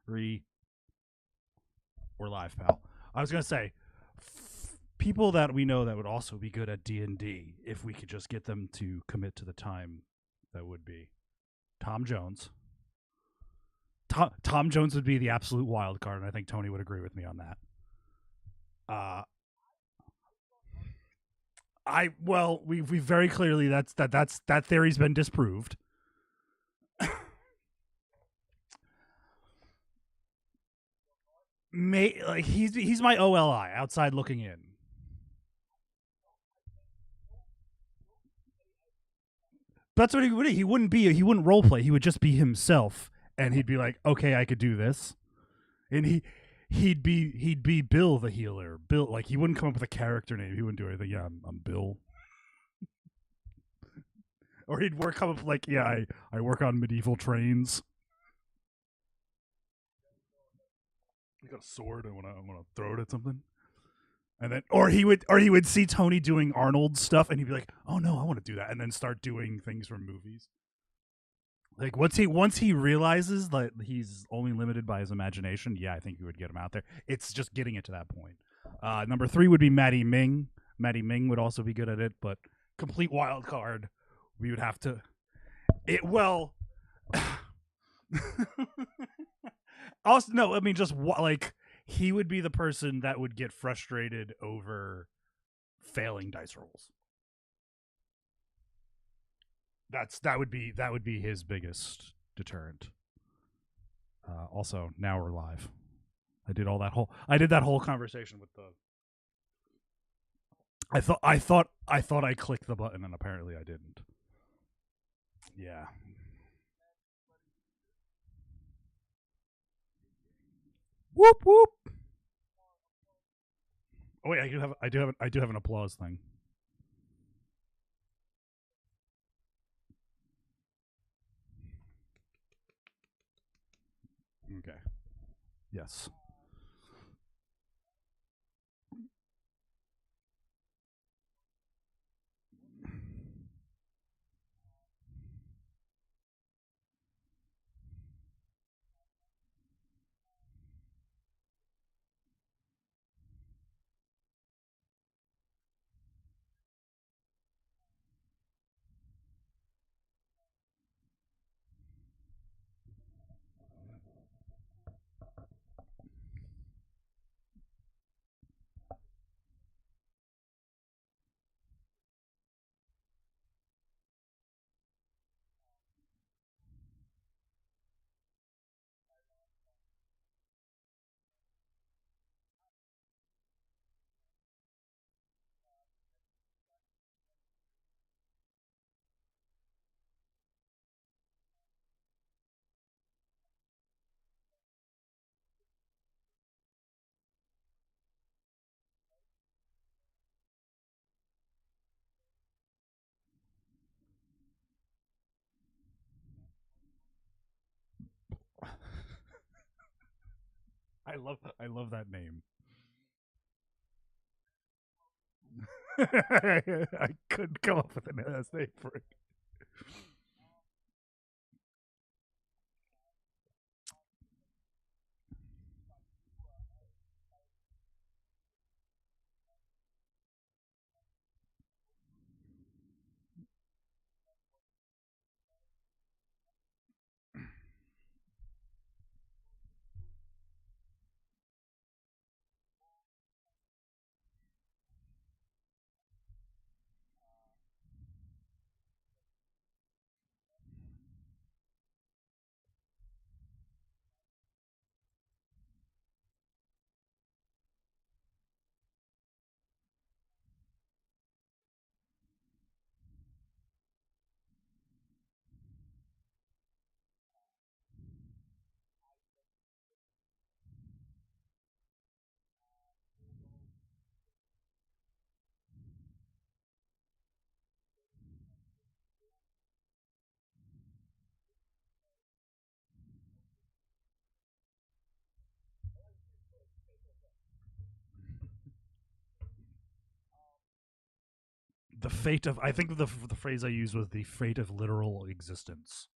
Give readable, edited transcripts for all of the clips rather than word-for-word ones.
We're live, pal. I was gonna say, people that we know that would also be good at D&D, if we could just get them to commit to the time, that would be Tom Jones. Tom Jones would be the absolute wild card, and I think Tony would agree with me on that. We very clearly that theory's been disproved. He's my OLI outside looking in. That's what he would. He wouldn't be. He wouldn't role play. He would just be himself, and he'd be like, "Okay, I could do this," and he'd be Bill the healer. Bill, like, he wouldn't come up with a character name. He wouldn't do anything. Yeah, I'm Bill. Or he'd come up like, yeah, I work on medieval trains. I got a sword. I wanna throw it at something. And then, or he would see Tony doing Arnold stuff, and he'd be like, "Oh no, I want to do that," and then start doing things from movies. Like, once he realizes that he's only limited by his imagination, yeah, I think we would get him out there. It's just getting it to that point. Number 3 would be Maddie Ming. Maddie Ming would also be good at it, but complete wild card. We would have to. It well. Also, no, I mean, just like, he would be the person that would get frustrated over failing dice rolls. That would be his biggest deterrent. Also, now we're live. I did that whole conversation with the. I thought I clicked the button, and apparently I didn't. Yeah. Whoop whoop. Oh wait, I do have an applause thing. Okay. Yes. I love that name. I couldn't come up with an name for it. The fate of, I think the phrase I used was the fate of literal existence.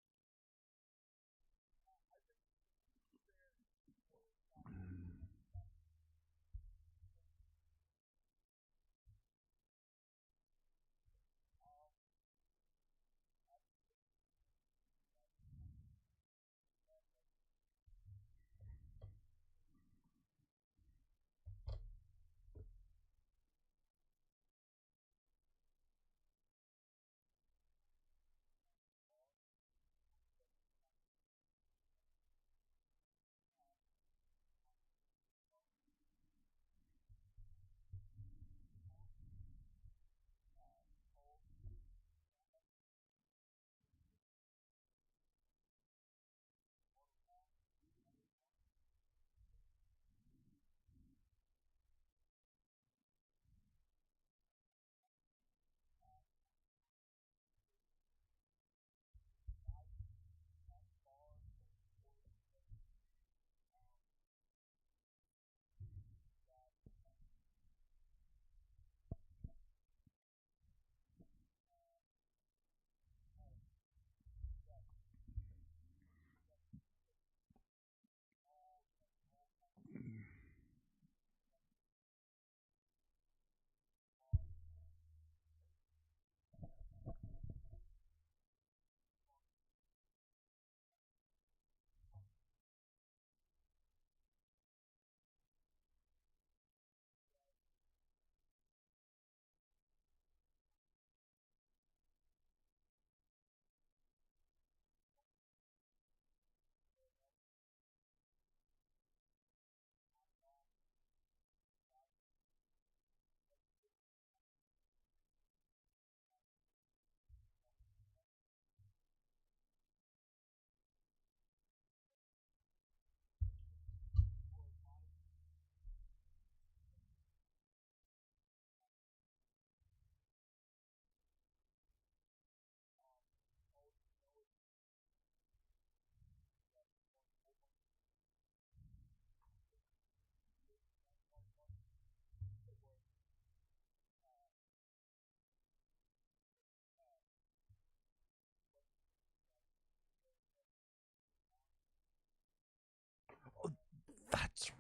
That's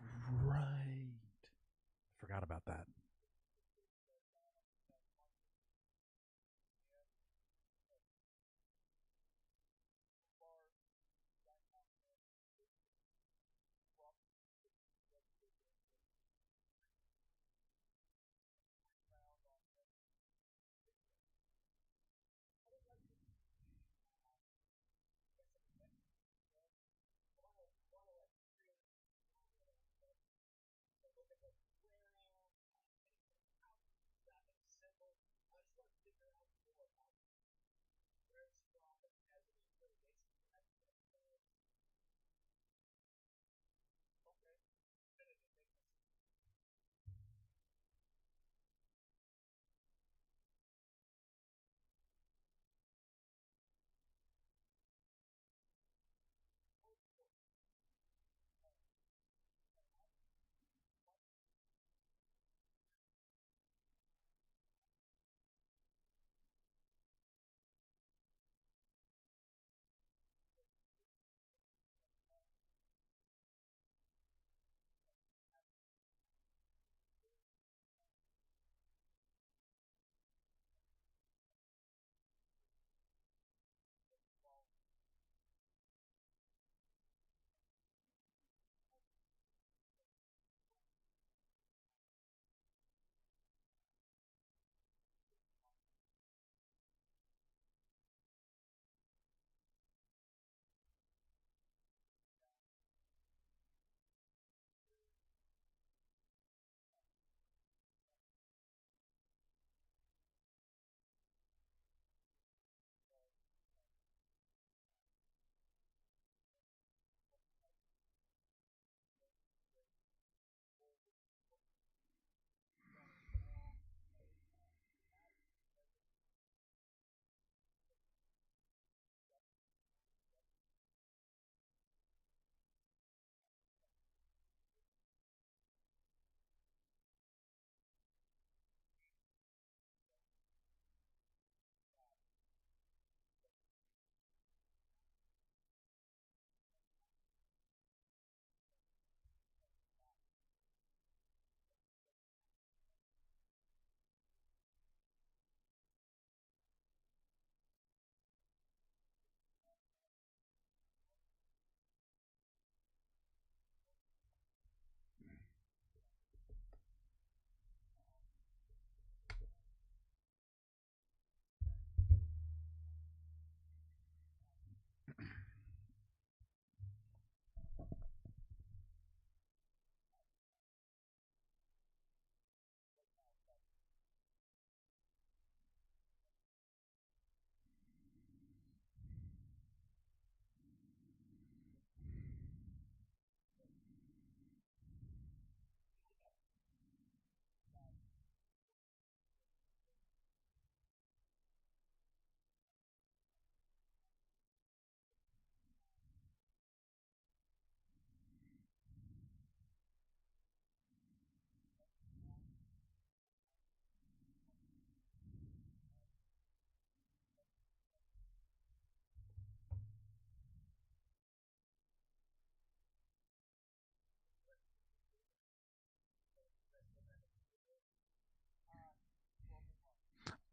right. Forgot about that.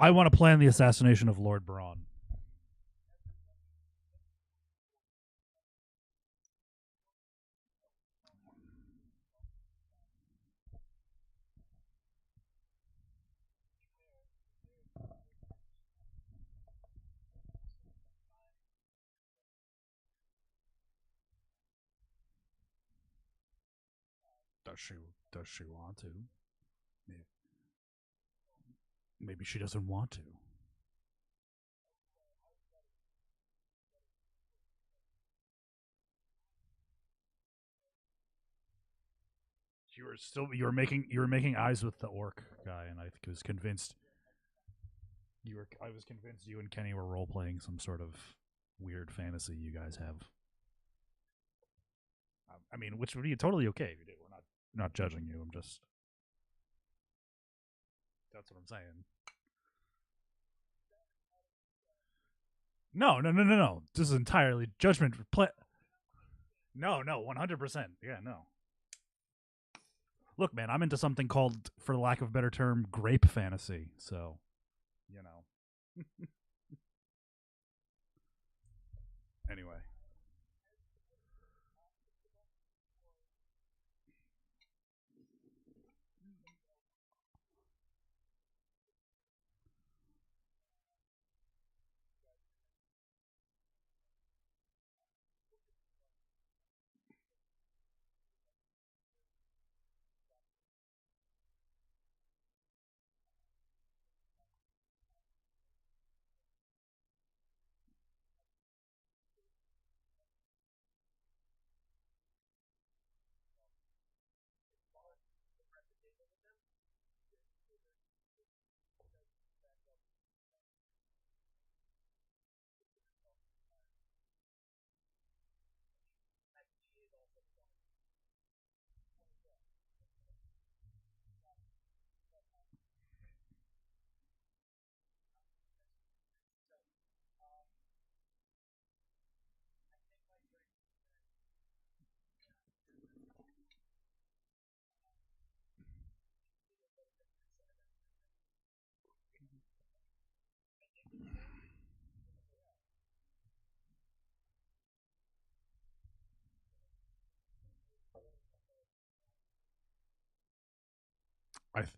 I want to plan the assassination of Lord Braun. Does she? Does she want to? Maybe she doesn't want to. You were making eyes with the orc guy, and I was convinced you were. I was convinced you and Kenny were role playing some sort of weird fantasy you guys have. I mean, which would be totally okay if you did. We're not judging you. I'm just. That's what I'm saying. No, no, no, no, no. This is entirely judgment. No, no, 100%. Yeah, no. Look, man, I'm into something called, for lack of a better term, grape fantasy. So, you know. Anyway, I th-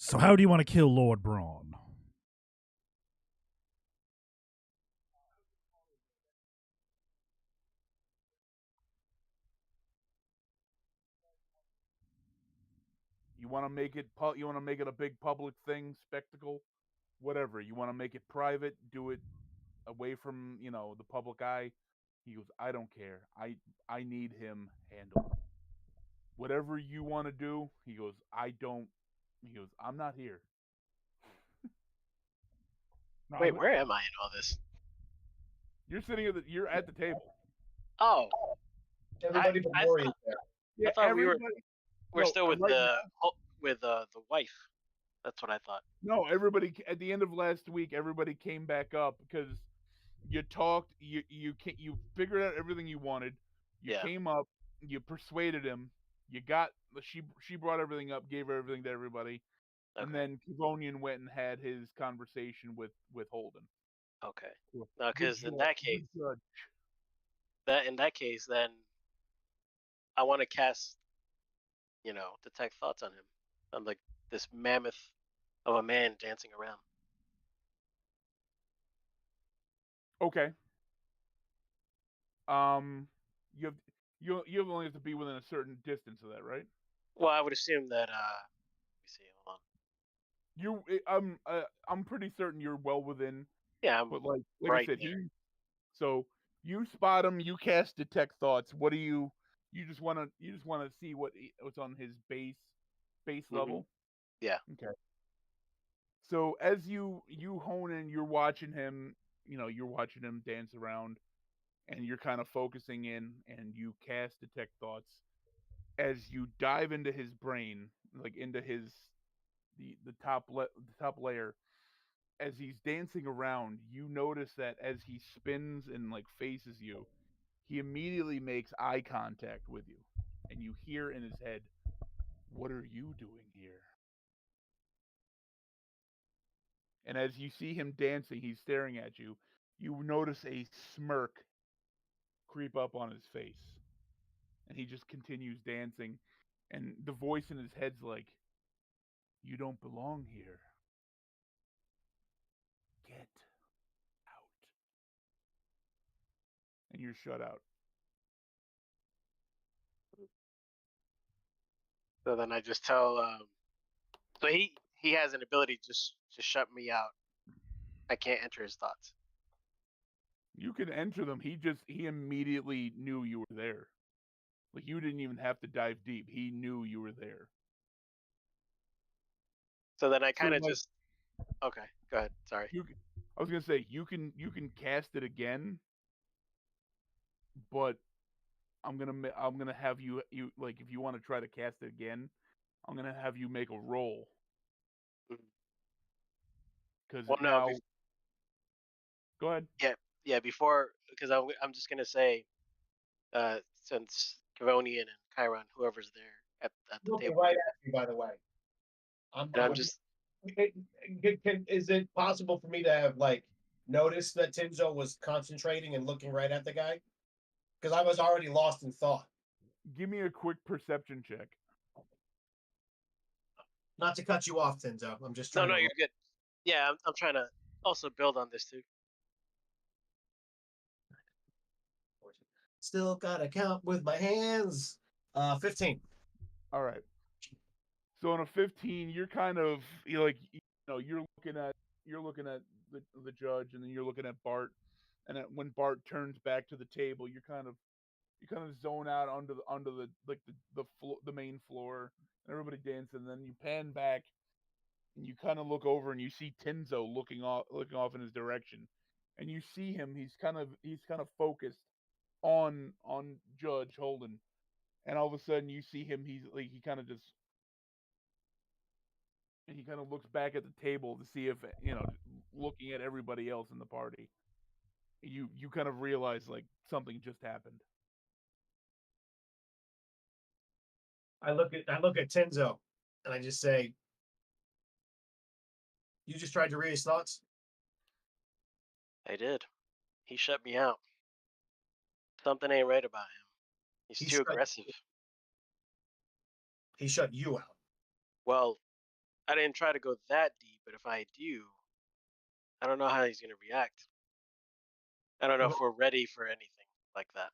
So how do you want to kill Lord Braun? You want to make it you want to make it a big public thing, spectacle, whatever. You want to make it private, do it away from, the public eye. He goes, I don't care. I need him handled. Whatever you want to do, he goes, he goes, I'm not here. No, Wait, where am I in all this? You're at the table. Oh, Everybody but Maury is there. Yeah, thought we were no, still with right the wife. That's what I thought. No, everybody at the end of last week, everybody came back up because you talked, you figured out everything you wanted. You Yeah. came up, you persuaded him. You got she brought everything up, gave everything to everybody, Okay. and then Kivonian went and had his conversation with Holden. Okay. Good No, because in judge- that good case, judge. then I want to cast, detect thoughts on him. I'm like this mammoth of a man dancing around. Okay. You only have to be within a certain distance of that, right? Well, I would assume that. Let me see. Hold on. I'm pretty certain you're well within. Yeah, I'm But like right I said, there. so you spot him, you cast detect thoughts. What do you just want to see what's on his base level? Yeah. Okay. So as you hone in, you're watching him, you're watching him dance around, and you're kind of focusing in, and you cast detect thoughts. As you dive into his brain, like into his the top layer, as he's dancing around, you notice that as he spins and like faces you, he immediately makes eye contact with you, and you hear in his head, "What are you doing here?" And as you see him dancing, he's staring at you. You notice a smirk creep up on his face, and he just continues dancing. And the voice in his head's like, "You don't belong here. Get out." And you're shut out. So then I just tell. So he has an ability just to shut me out. I can't enter his thoughts. You can enter them. He immediately knew you were there. Like, you didn't even have to dive deep. He knew you were there. So then I kind of like- just. Okay, go ahead. Sorry. I was gonna say you can cast it again, but I'm gonna have you like, if you want to try to cast it again, I'm gonna have you make a roll. Because Well, no, now, go ahead. Yeah. Before, because I'm just gonna say, since Kivonian and Chiron, whoever's there at the Looking table, right at you, by the way. I'm just. Is it possible for me to have noticed that Tinzo was concentrating and looking right at the guy? Because I was already lost in thought. Give me a quick perception check. Not to cut you off, Tinzo. I'm just No, trying. you're good. Yeah, I'm trying to also build on this too. Still gotta count with my hands. 15. All right. So on a 15, you're kind of you're looking at the judge, and then you're looking at Bart, and when Bart turns back to the table, you kind of zone out under the main floor, and everybody dancing. And then you pan back, and you kind of look over, and you see Tinzo looking off in his direction, and you see him. He's kind of focused on Judge Holden, and all of a sudden you see him. He kind of just. And he kind of looks back at the table to see if, looking at everybody else in the party. You kind of realize like something just happened. I look at Tinzo, and I just say, "You just tried to read his thoughts." I did. He shut me out. Something ain't right about him. He's He too shut- aggressive. He shut you out. Well, I didn't try to go that deep, but if I do, I don't know how he's gonna react. I don't know if we're ready for anything like that.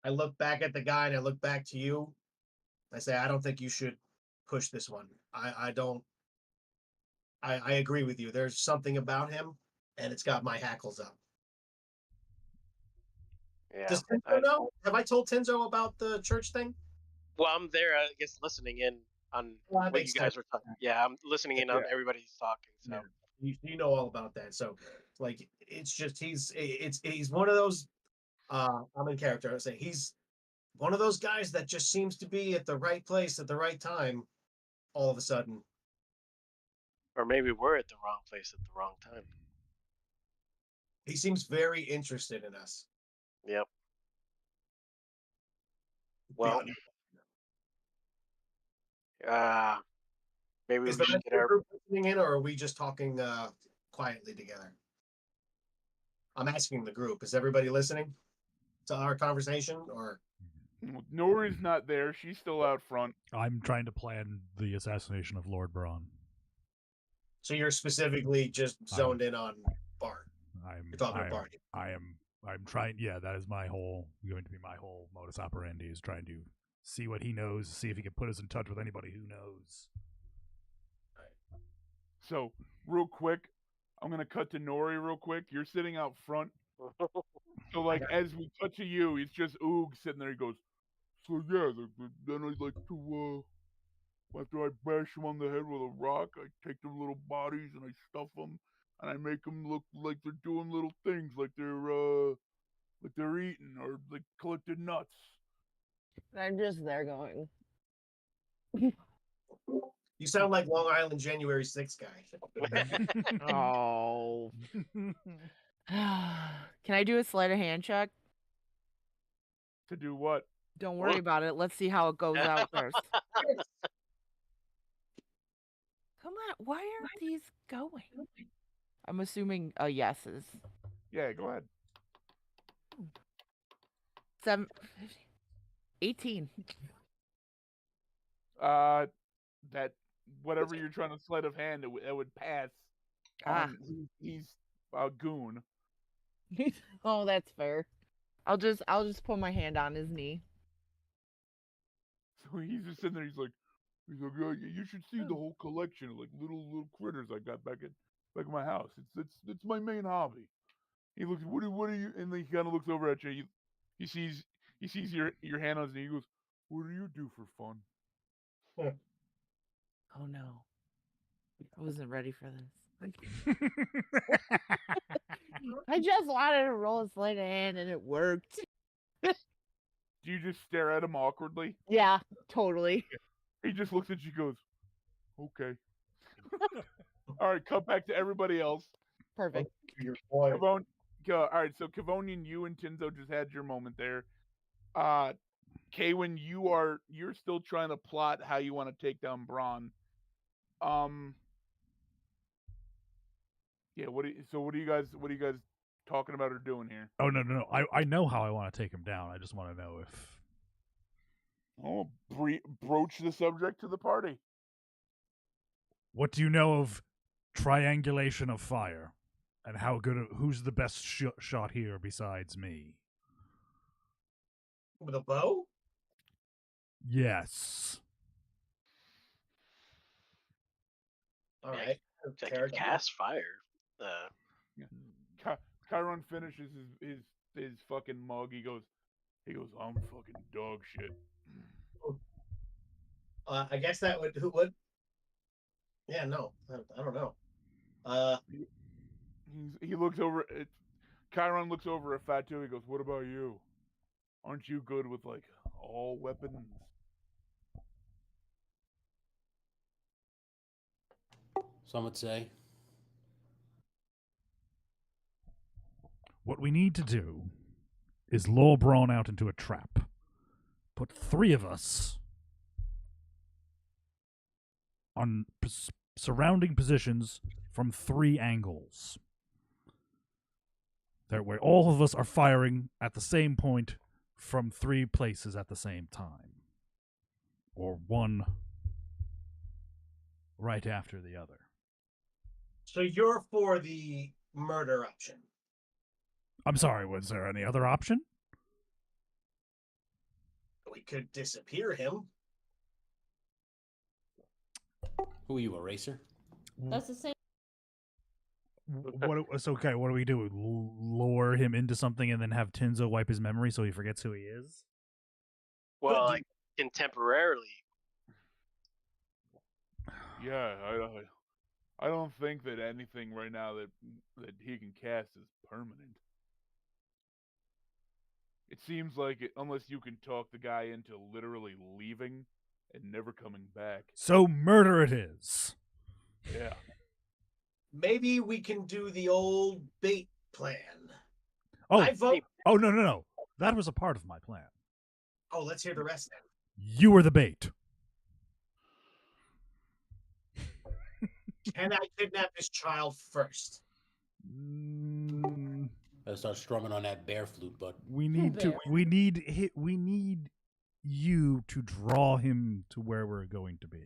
I look back at the guy and I look back to you. I say, I don't think you should push this one. I don't. I agree with you. There's something about him, and it's got my hackles up. Yeah. Does Tenzo know? Have I told Tenzo about the church thing? Well, I'm there, I guess, listening in on Well, that what makes you guys sense. were talking. Yeah, I'm listening in on everybody's talking. So Yeah. You know all about that. So, like, it's just he's one of those. I'm in character. I say he's one of those guys that just seems to be at the right place at the right time. All of a sudden, or maybe we're at the wrong place at the wrong time. he seems very interested in us. Yep. Well, maybe Is we the should rest get of the our. group listening in, or are we just talking quietly together? I'm asking the group. Is everybody listening to our conversation, or? Nori's not there. She's still out front. I'm trying to plan the assassination of Lord Braun. So you're specifically just zoned in on Bart. You're talking to Bart. I'm trying. Yeah, that is going to be my whole modus operandi, is trying to see what he knows, see if he can put us in touch with anybody who knows. So, real quick, I'm gonna cut to Nori real quick. You're sitting out front. So, like, as we cut to you, it's just Oog sitting there. He goes, so yeah, then I like to, after I bash them on the head with a rock, I take their little bodies and I stuff them, and I make them look like they're doing little things, like they're eating or like collecting nuts. I'm just there going. You sound like Long Island January 6th guy. Oh. Can I do a sleight of hand check? To do what? Don't worry about it. Let's see how it goes out first. Come on. Why aren't these going? I'm assuming a yes is. Yeah, go ahead. 18. That whatever you're trying to sleight of hand, it would pass. He's a goon. Oh, that's fair. I'll just put my hand on his knee. So he's just sitting there. He's like, yeah, you should see the whole collection of like little critters I got back at my house. It's my main hobby. He looks, what are you? And then he kind of looks over at you. He sees your hand on his knee. He goes, what do you do for fun? Oh no, I wasn't ready for this. I just wanted to roll a sleight of hand and it worked. Do you just stare at him awkwardly? Yeah, totally. He just looks at you and goes, okay. All right, cut back to everybody else. Perfect. All right, so Kavonian, you and Tenzo just had your moment there. Kaywin, you're still trying to plot how you want to take down Braun. Yeah, what are you guys talking about or doing here? Oh no. I know how I want to take him down. I just want to know if. Oh, broach the subject to the party. What do you know of triangulation of fire, and who's the best shot here besides me? With a bow? Yes. All right. I can cast fire. Chiron finishes his fucking mug. He goes, I'm fucking dog shit. I guess that would. Yeah, no, I don't know. He looks over. Chiron looks over at Fatu. He goes, "What about you? Aren't you good with like all weapons?" Some would say. What we need to do is lure Braun out into a trap. Put 3 of us on surrounding positions from 3 angles. Where all of us are firing at the same point from 3 places at the same time. Or 1 right after the other. So you're for the murder option. I'm sorry, was there any other option? We could disappear him. Who are you, a racer? That's the same. It's okay. What do we do? Lure him into something and then have Tinzo wipe his memory so he forgets who he is? Well, do- like contemporarily, Yeah, I don't think that anything right now that he can cast is permanent. It seems like unless you can talk the guy into literally leaving and never coming back. So murder it is. Yeah. Maybe we can do the old bait plan. Oh, I vote. oh no. That was a part of my plan. Oh, let's hear the rest then. You were the bait. Can I kidnap this child first? Mm, Better start strumming on that bear flute, bud. we need to. There. We need you to draw him to where we're going to be.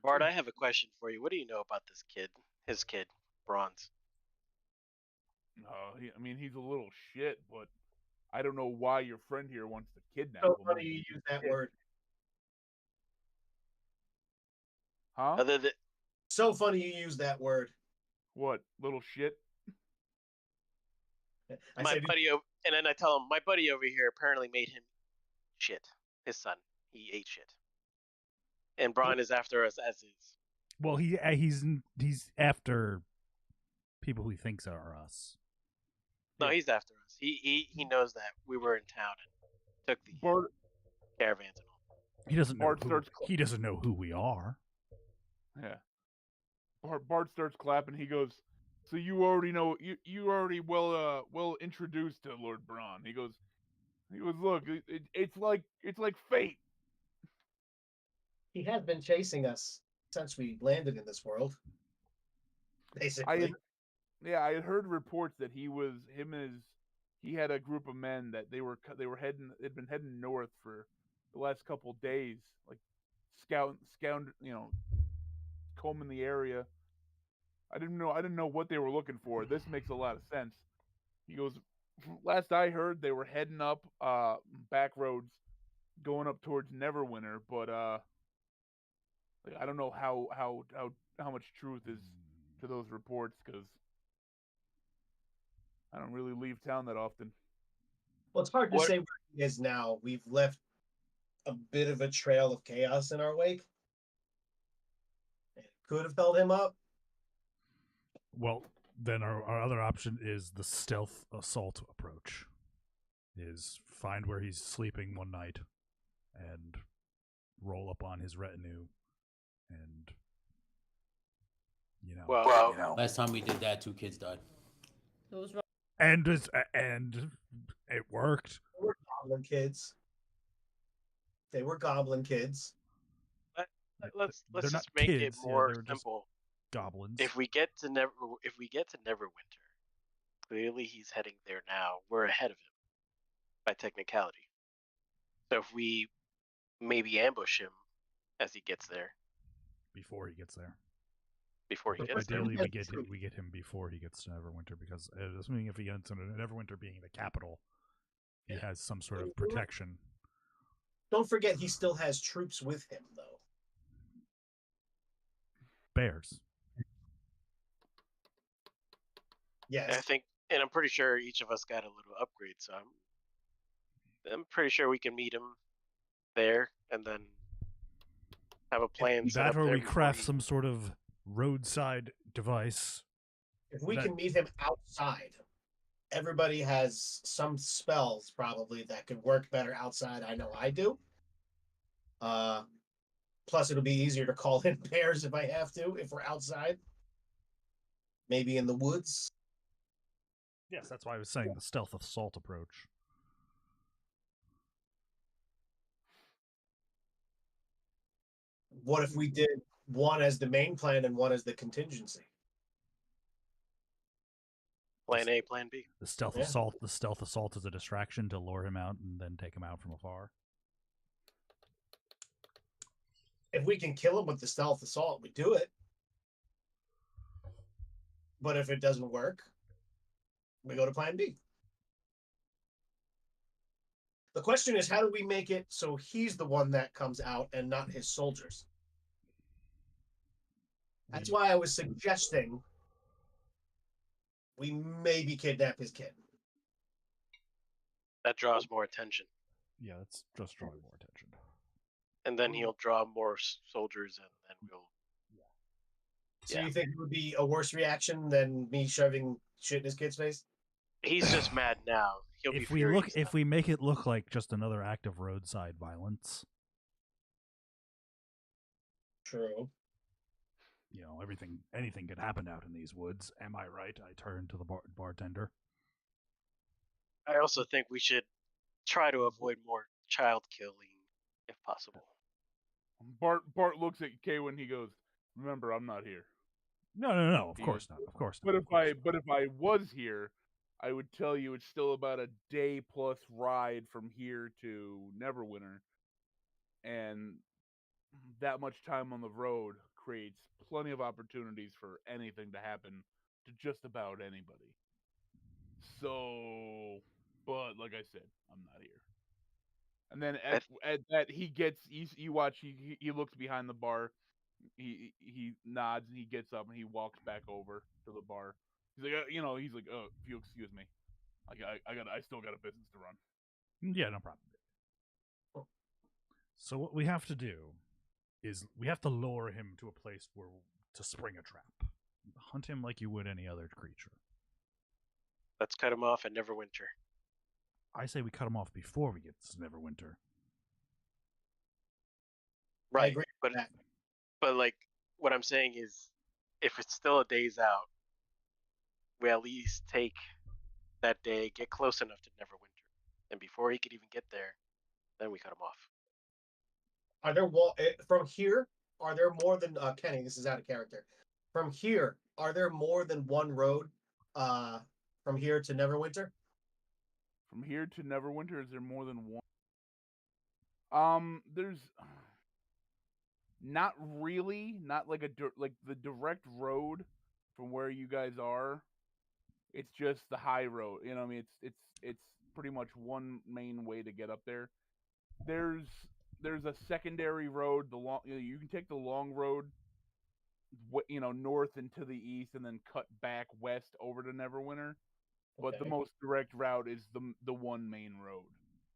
Bart, I have a question for you. What do you know about this kid? His kid, Bronze. I mean, he's a little shit, but I don't know why your friend here wants to kidnap So him. funny you use that word. Huh? Other than So funny you use that word. What? Little shit? I my said, buddy, and then I tell him my buddy over here apparently made him shit. His son, he ate shit, and Brian is after us as is. Well, he's after people who he thinks are us. No, he's after us. He knows that we were in town and took the Bart, caravans and all. He doesn't know. Bart starts- He doesn't know who we are. yeah. Bart starts clapping. He goes, "So you already know? You already well introduced to Lord Braun." He goes, "Look, it's like fate." he has been chasing us since we landed in this world. Basically. I had heard reports that he had a group of men that they'd been heading north for the last couple days, like scout, combing the area. I didn't know what they were looking for. This makes a lot of sense. He goes, last I heard, they were heading up back roads, going up towards Neverwinter, but I don't know how much truth is to those reports because I don't really leave town that often. Well, it's hard to What- say where he is now. We've left a bit of a trail of chaos in our wake. It could have held him up. Well, then our other option is the stealth assault approach. Is find where he's sleeping one night and roll up on his retinue and Well, Last time we did that, 2 kids died. It was wrong. and it worked. They were goblin kids. They were goblin kids. let's They're just not make kids, it yeah, more they're just simple. goblins. If we get to Neverwinter, clearly he's heading there now. We're ahead of him by technicality. So if we maybe ambush him as he gets there, before he gets there. before he gets there. Ideally, That's true. we get him before he gets to Neverwinter because assuming if he gets into Neverwinter being the capital, he Yeah. has some sort of protection. Don't forget, he still has troops with him, though. Bears. Yes. And I think, and I'm pretty sure each of us got a little upgrade, so I'm pretty sure we can meet him there and then have a plan set That up or there we before craft he- some sort of roadside device. If we that- can meet him outside, everybody has some spells probably that could work better outside. I know I do. Plus, it'll be easier to call in bears if I have to, if we're outside. Maybe in the woods. Yes, that's why I was saying the stealth assault approach. What if we did one as the main plan and one as the contingency? Plan A, Plan B. The stealth Yeah. assault. The stealth assault is a distraction to lure him out and then take him out from afar. If we can kill him with the stealth assault, we do it. But if it doesn't work, we go to plan B. The question is, how do we make it so he's the one that comes out and not his soldiers? That's why I was suggesting we maybe kidnap his kid. That draws more attention, Yeah, that's just drawing more attention. and then he'll draw more soldiers, and then we'll. So Yeah. you think it would be a worse reaction than me shoving shit in his kid's face? He's just mad now. He'll be If we furious. if we make it look like just another act of roadside violence, True. you know, anything could happen out in these woods. Am I right? I turn to the bartender. I also think we should try to avoid more child killing if possible. Bart looks at Kay when he goes, "Remember, I'm not here. No. Of He course goes, not. Of course not. But of if course I was here, I would tell you it's still about a day plus ride from here to Neverwinter, and that much time on the road creates plenty of opportunities for anything to happen to just about anybody. So, but like I said, I'm not here." And then at that you watch he looks behind the bar, he nods and he gets up and he walks back over to the bar. He's like, he's like, "Oh, if you excuse me, I still got a business to run." Yeah, no problem. So what we have to do is we have to lure him to a place where to spring a trap. Hunt him like you would any other creature. Let's cut him off at Neverwinter. I say we cut him off before we get to Neverwinter. I Right, agree but with that. but like what I'm saying is, if it's still a days out, we at least take that day, get close enough to Neverwinter, and before he could even get there, then we cut him off. Are there from here? Are there more than Kenny? This is out of character. From here, are there more than one road? From here to Neverwinter. From here to Neverwinter, is there more than one? There's not really, not like like the direct road from where you guys are. It's just the high road. You know, what I mean, it's pretty much one main way to get up there. There's a secondary road. You can take the long road, north and to the east, and then cut back west over to Neverwinter. But the Okay. most direct route is the one main road.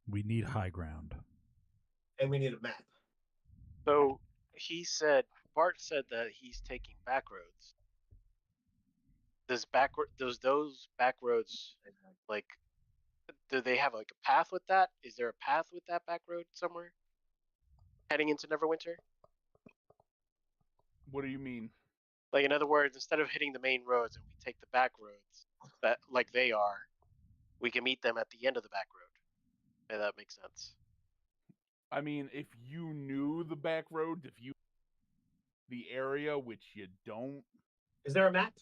We need high ground. And we need a map. So Bart said that he's taking back roads. Does those back roads, like, do they have like a path with that? Is there a path with that back road somewhere heading into Neverwinter? What do you mean? Like, in other words, instead of hitting the main roads and we take the back roads that like they are, we can meet them at the end of the back road. If that makes sense. I mean, if you knew the back roads, the area, which you don't. Is there a map?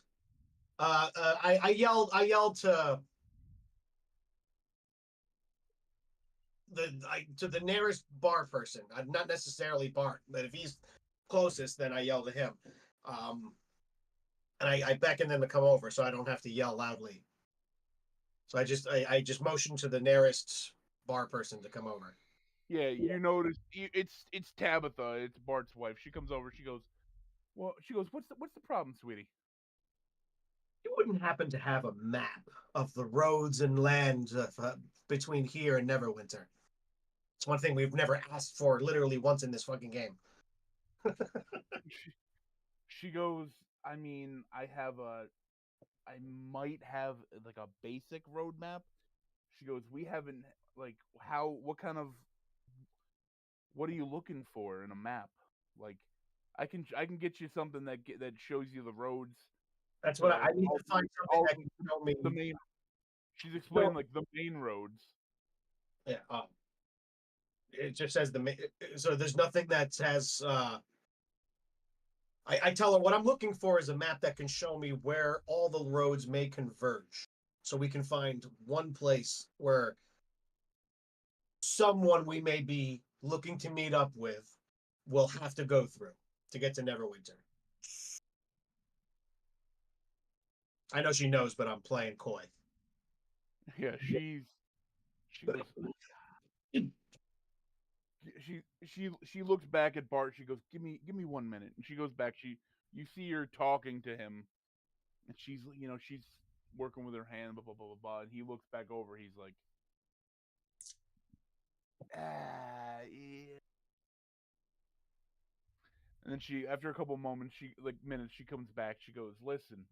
I yelled to the nearest bar person. Not necessarily Bart, but if he's closest, then I yell to him. And I beckon them to come over, so I don't have to yell loudly. So I just motion to the nearest bar person to come over. Yeah, you notice it's Tabitha. It's Bart's wife. She comes over. She goes, "What's the problem, sweetie?" You wouldn't happen to have a map of the roads and land between here and Neverwinter? It's one thing we've never asked for literally once in this fucking game. She goes, "I mean, I might have like a basic roadmap." She goes, "We haven't what are you looking for in a map? Like, I can get you something that shows you the roads." That's what I need to find something that can show me. The main. She's explaining like the main roads. Yeah. It just says the main. So there's nothing that says. I tell her what I'm looking for is a map that can show me where all the roads may converge, so we can find one place where someone we may be looking to meet up with will have to go through to get to Neverwinter. I know she knows, but I'm playing coy. Yeah, she goes, she looks back at Bart. She goes, give me 1 minute, and she goes back. You see her talking to him, and she's working with her hand, blah blah blah blah blah. And he looks back over. He's like, yeah. And then after a couple moments, minutes, she comes back. She goes, listen.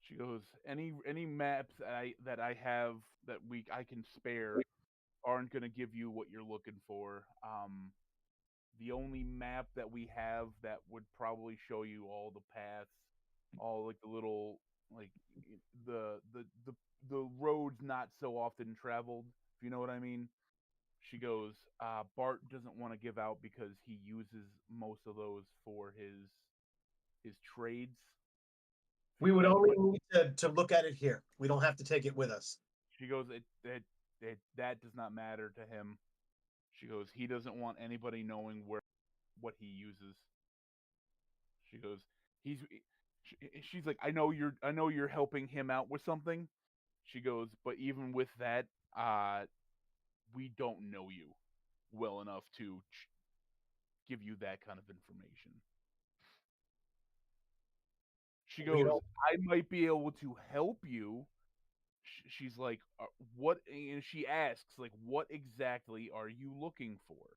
She goes, any maps that I have that I can spare aren't gonna give you what you're looking for. The only map that we have that would probably show you all the paths, all like the little like the roads not so often traveled, if you know what I mean. She goes, Bart doesn't want to give out because he uses most of those for his trades. We would only need to look at it here. We don't have to take it with us. She goes, that does not matter to him. She goes, he doesn't want anybody knowing what he uses. She goes, she's like, I know you're helping him out with something. She goes, but even with that, we don't know you well enough to give you that kind of information. She goes, I might be able to help you. She's like, what? And she asks, like, what exactly are you looking for?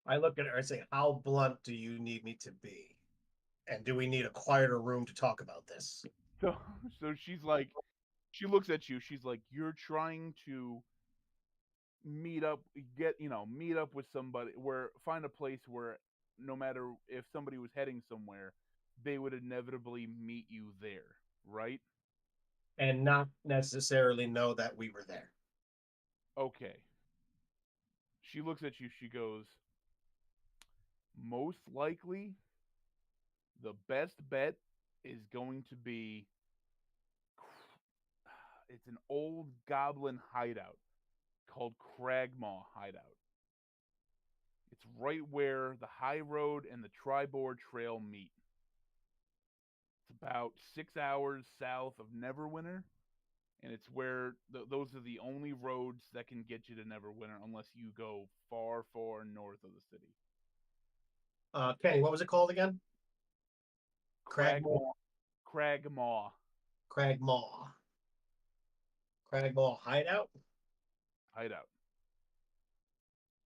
I look at her and say, how blunt do you need me to be? And do we need a quieter room to talk about this? So she's like, she looks at you. She's like, you're trying to meet up with somebody, find a place where no matter if somebody was heading somewhere, they would inevitably meet you there, right? And not necessarily know that we were there. Okay. She looks at you. She goes, most likely, the best bet is going to be, it's an old goblin hideout called Cragmaw Hideout. It's right where the High Road and the Triboar Trail meet. It's about 6 hours south of Neverwinter, and it's where those are the only roads that can get you to Neverwinter unless you go far, far north of the city. Kenny, what was it called again? Cragmaw. Cragmaw Hideout? Hideout.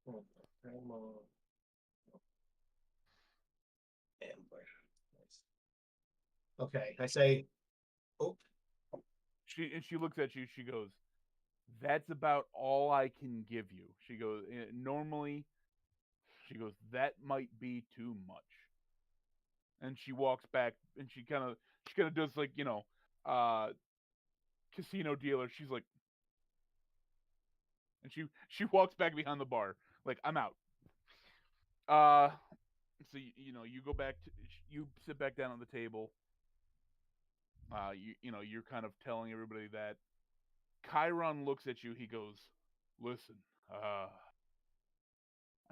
Cragmaw. Ambush. Nice. Okay, I say, oh. She looks at you. She goes, that's about all I can give you. She goes, normally, she goes, that might be too much. And she walks back, and she kind of does like, casino dealer. She's like, and she walks back behind the bar, like, I'm out. So you go back to, you sit back down on the table. You're kind of telling everybody that. Chiron looks at you. He goes, listen, I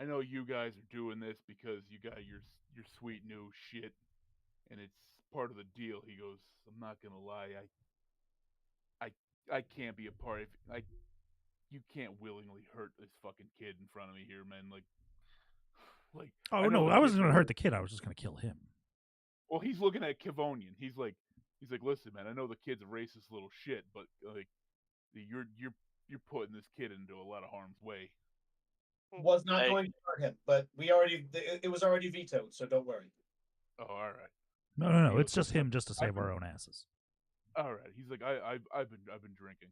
know you guys are doing this because you got your sweet new shit, and it's part of the deal. He goes, I'm not gonna lie, I can't be a part of. You can't willingly hurt this fucking kid in front of me here, man. Like. Oh no, I wasn't gonna hurt the kid. I was just gonna kill him. Well, he's looking at Kivonian. He's like, listen, man. I know the kid's a racist little shit, but like, you're putting this kid into a lot of harm's way. Was not going to hurt him, but it was already vetoed, so don't worry. Oh, all right. No. It's just him, just to save our own asses. All right. He's like, I've been drinking.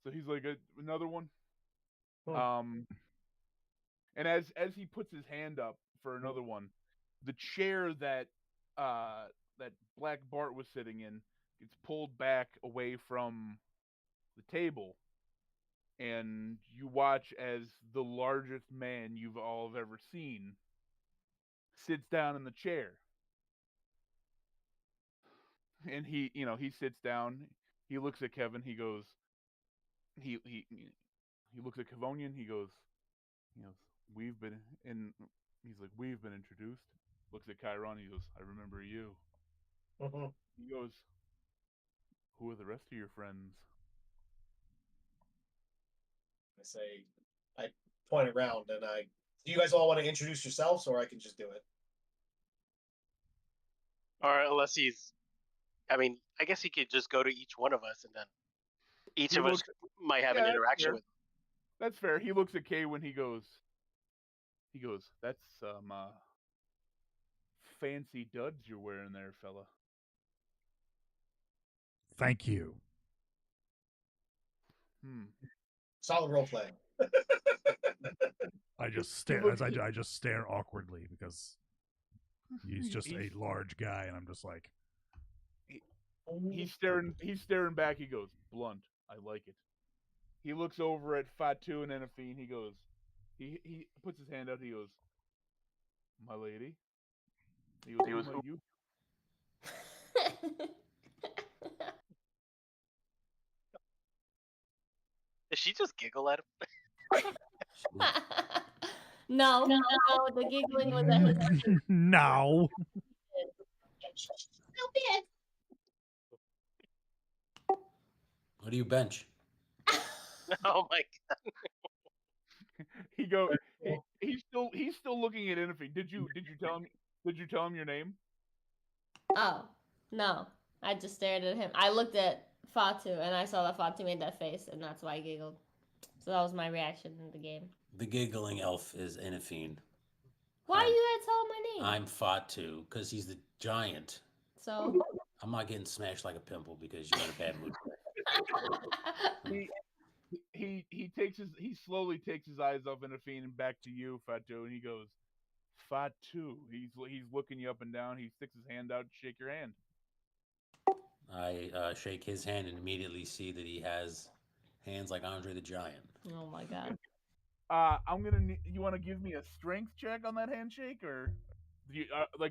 So he's like, another one. And as he puts his hand up for another one, the chair that Black Bart was sitting in gets pulled back away from the table, and you watch as the largest man you've all ever seen sits down in the chair. And he sits down. He looks at Kevin. He goes. He looks at Kivonian. He goes. we've been in. He's like, we've been introduced. Looks at Chiron. He goes, I remember you. Mhm. He goes, who are the rest of your friends? I say, I point around and do you guys all want to introduce yourselves, or I can just do it? Or unless he's, I mean, I guess he could just go to each one of us, and then each He of us looks. might have Yeah, an that's interaction fair. with. That's fair. He looks at Kay when he goes. He goes, that's some fancy duds you're wearing there, fella. Thank you. Solid role play. I just stare. I just stare awkwardly because he's just a large guy, and I'm just like, He's staring. He's staring back. He goes, blunt. I like it. He looks over at Fatu and Enafine. He goes. He puts his hand out. He goes, my lady. He goes, who might you? Did she just giggle at him? No, the giggling was at his no. so big. What do you bench? Oh my god. He goes. He's still looking at Enafine. Did you tell him your name? Oh, no. I just stared at him. I looked at Fatu and I saw that Fatu made that face, and that's why I giggled. So that was my reaction in the game. The giggling elf is Enafine. Why you gotta tell him my name? I'm Fatu because he's the giant. So I'm not getting smashed like a pimple because you're in a bad mood. He slowly takes his eyes off Enafine and back to you, Fatu, and he goes, Fatu. He's looking you up and down. He sticks his hand out to shake your hand. I shake his hand and immediately see that he has hands like Andre the Giant. Oh my god. I'm gonna. You want to give me a strength check on that handshake, or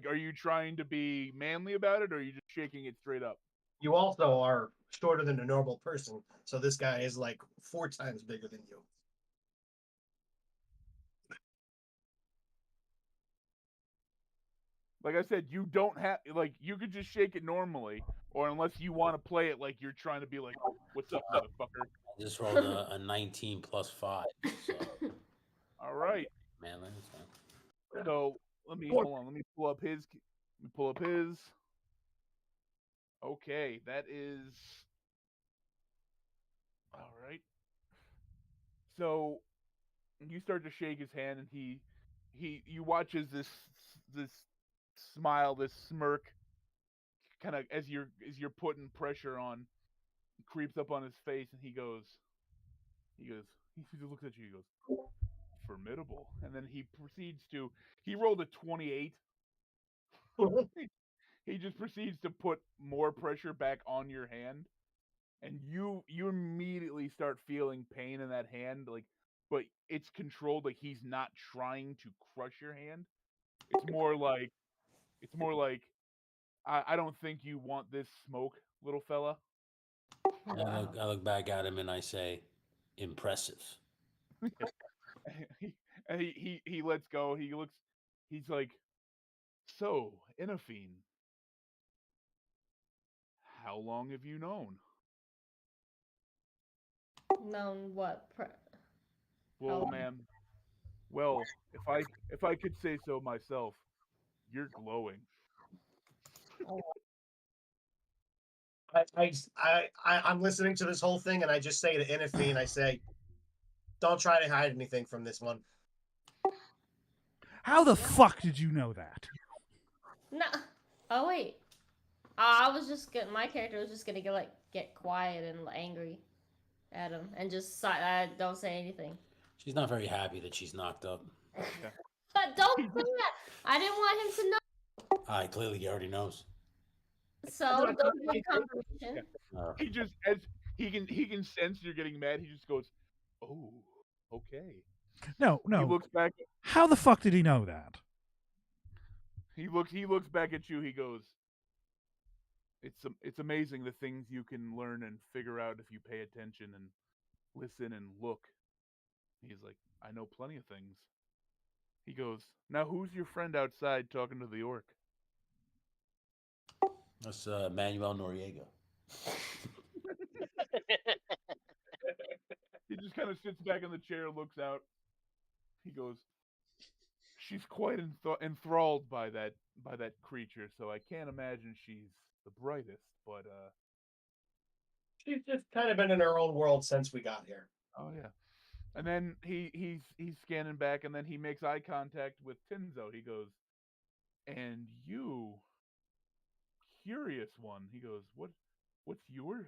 are you trying to be manly about it, or are you just shaking it straight up? You also are shorter than a normal person, so this guy is like 4 times bigger than you. Like I said, you don't have you could just shake it normally, or unless you want to play it like you're trying to be like, "What's up, motherfucker?" I just rolled a 19 plus 5. So, All right. man, that's fine. So let me hold on. Let me pull up his. Okay, that is. All right. So you start to shake his hand, and you watch as this smile, this smirk, kind of as you're putting pressure on, creeps up on his face, and he looks at you. He goes, formidable, and then he proceeds to. He rolled a 28. He just proceeds to put more pressure back on your hand, and you immediately start feeling pain in that hand, but it's controlled. Like he's not trying to crush your hand. It's more like I don't think you want this smoke, little fella. I look back at him and I say, impressive. And he lets go. He's like, so Enafine, how long have you known? Known what? Well, long? ma'am. Well, if I could say so myself, you're glowing. I'm listening to this whole thing, and I just say to Enafine, I say, don't try to hide anything from this one. How the fuck did you know that? No. Oh wait. I was just my character was just gonna get quiet and angry at him and just don't say anything. She's not very happy that she's knocked up. But don't say that. I didn't want him to know. Clearly he already knows. So don't give confirmation. He just as he can sense you're getting mad. He just goes, "Oh, okay." No. He looks back. How the fuck did he know that? He looks back at you. He goes, "It's amazing the things you can learn and figure out if you pay attention and listen and look." He's like, "I know plenty of things." He goes, "Now who's your friend outside talking to the orc?" That's Manuel Noriega. He just kind of sits back in the chair, looks out. He goes, "She's quite enthralled by that creature, so I can't imagine she's the brightest, but She's just kind of been in her own world since we got here. oh yeah." And then he's scanning back, and then he makes eye contact with Tinzo. He goes, "And you, curious one." He goes, what's your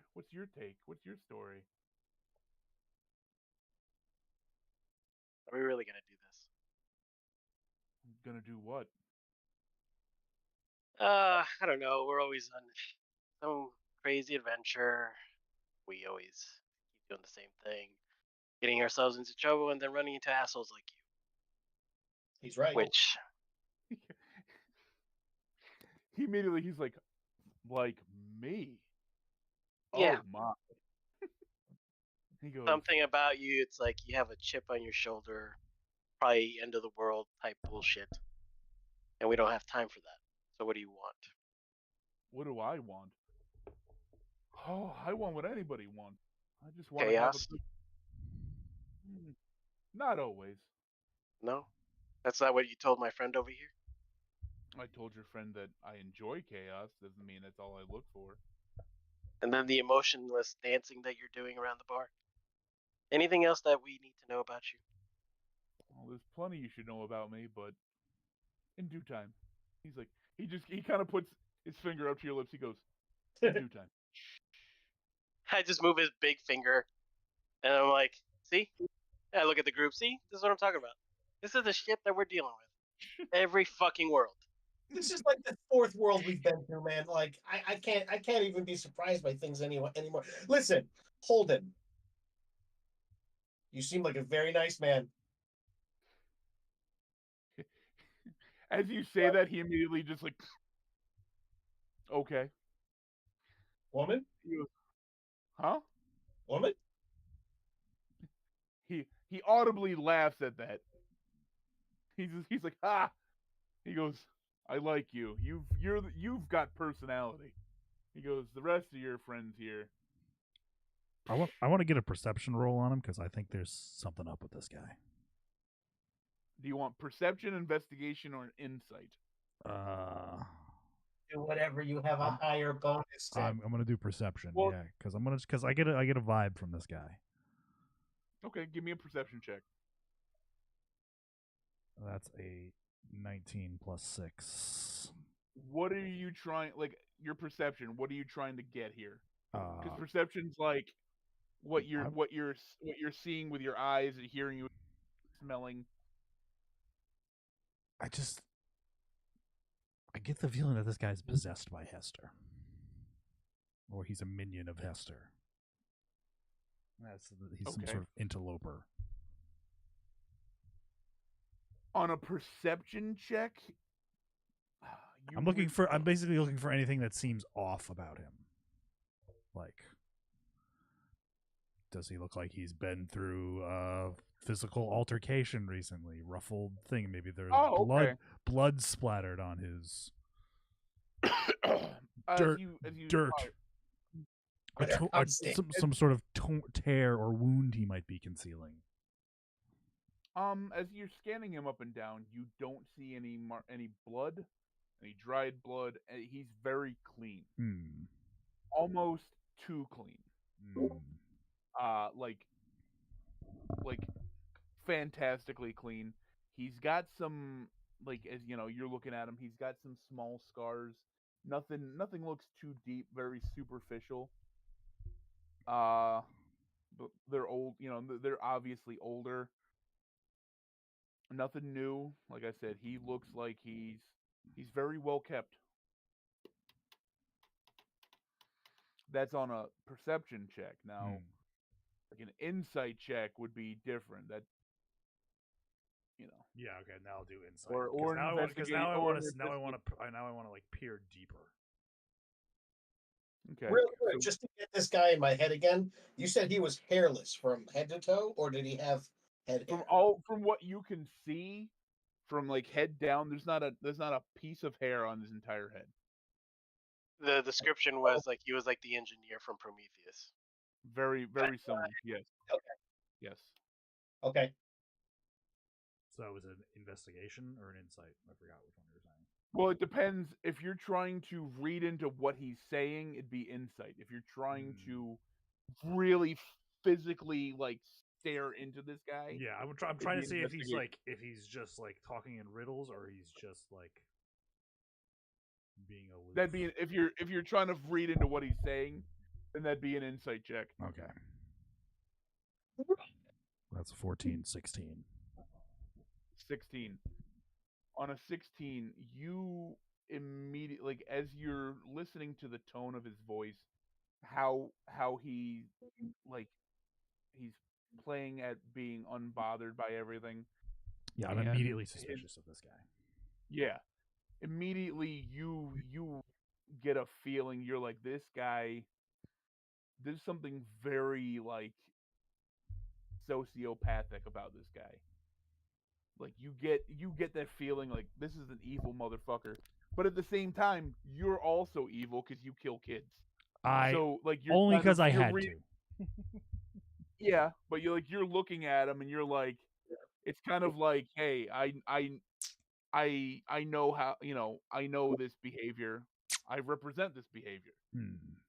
take? What's your story?" Are we really gonna do this? Gonna do what? I don't know. We're always on some crazy adventure. We always keep doing the same thing, getting ourselves into trouble and then running into assholes like you. He's right. Which He immediately he's like me. Yeah. Oh my. He goes, something about you, it's like you have a chip on your shoulder, probably end of the world type bullshit, and we don't have time for that. So what do you want? "What do I want? Oh, I want what anybody wants. I just want to have Chaos? a good... Not always. No, that's not what you told my friend over here. I told your friend that I enjoy chaos. Doesn't mean that's all I look for." And then the emotionless dancing that you're doing around the bar. Anything else that we need to know about you? "Well, there's plenty you should know about me, but in due time." He's like, he kind of puts his finger up to your lips. He goes, "In due time." I just move his big finger, and I'm like, see? I look at the group. See? This is what I'm talking about. This is the shit that we're dealing with. Every fucking world. This is like the fourth world we've been through, man. Like I can't even be surprised by things anymore. Listen, Holden, you seem like a very nice man. As you say that, he immediately just like, "Okay." Woman? He goes, "Huh?" Woman? He audibly laughs at that. He's like, "Ha!" He goes, "I like you. You've got personality." He goes, "The rest of your friends here." I want to get a perception roll on him because I think there's something up with this guy. Do you want perception, investigation, or insight? Do whatever you have a higher bonus to. I'm gonna do perception. Well- yeah, because I get a vibe from this guy. Okay, give me a perception check. That's a 19 plus 6. What are you trying? Like your perception. What are you trying to get here? Because Uh, perception's like what you're I'm- what you're seeing with your eyes and hearing, you smelling. I get the feeling that this guy's possessed by Hester, or he's a minion of Hester. He's some Okay. sort of interloper. On a perception check, I'm basically looking for anything that seems off about him. Like, does he look like he's been through a physical altercation recently? Ruffled thing. Maybe there's blood splattered on his dirt. Some sort of tear or wound he might be concealing. As you're scanning him up and down, you don't see any blood, any dried blood. He's very clean, almost too clean. Like fantastically clean. He's got some, like, as you know, you're looking at him. He's got some small scars. Nothing looks too deep. Very superficial. But they're old. You know, they're obviously older. Nothing new. Like I said, he looks like he's very well kept. That's on a perception check. Now, like an insight check would be different. That, you know. Yeah. Okay. Now I'll do insight. Or now I want to like peer deeper. Okay. Real quick, just to get this guy in my head again, you said he was hairless from head to toe, or did he have head hair? From what you can see, from like head down. There's not a piece of hair on his entire head. The description was like he was like the engineer from Prometheus. Very similar. Yes. Okay. Yes. Okay. So it was an investigation or an insight? I forgot which one you were saying. Well, it depends. If you're trying to read into what he's saying, it'd be insight. If you're trying to really physically like stare into this guy, Yeah, I'm trying to see if he's just like talking in riddles or he's just like being aloof. that'd be if you're trying to read into what he's saying, then that'd be an insight check. Okay. That's 14, 16. 16. On a 16, you immediately, like, as you're listening to the tone of his voice, how he like he's playing at being unbothered by everything. Yeah, I'm And immediately suspicious of this guy. Yeah. Immediately you get a feeling, you're like, this guy, there's something very like sociopathic about this guy. Like you get that feeling like this is an evil motherfucker. But at the same time, you're also evil because you kill kids. So like you're only kind of- because I you're had re- to. Yeah, but you're looking at him and you're like, it's kind of like, hey, I know how, I know this behavior. I represent this behavior.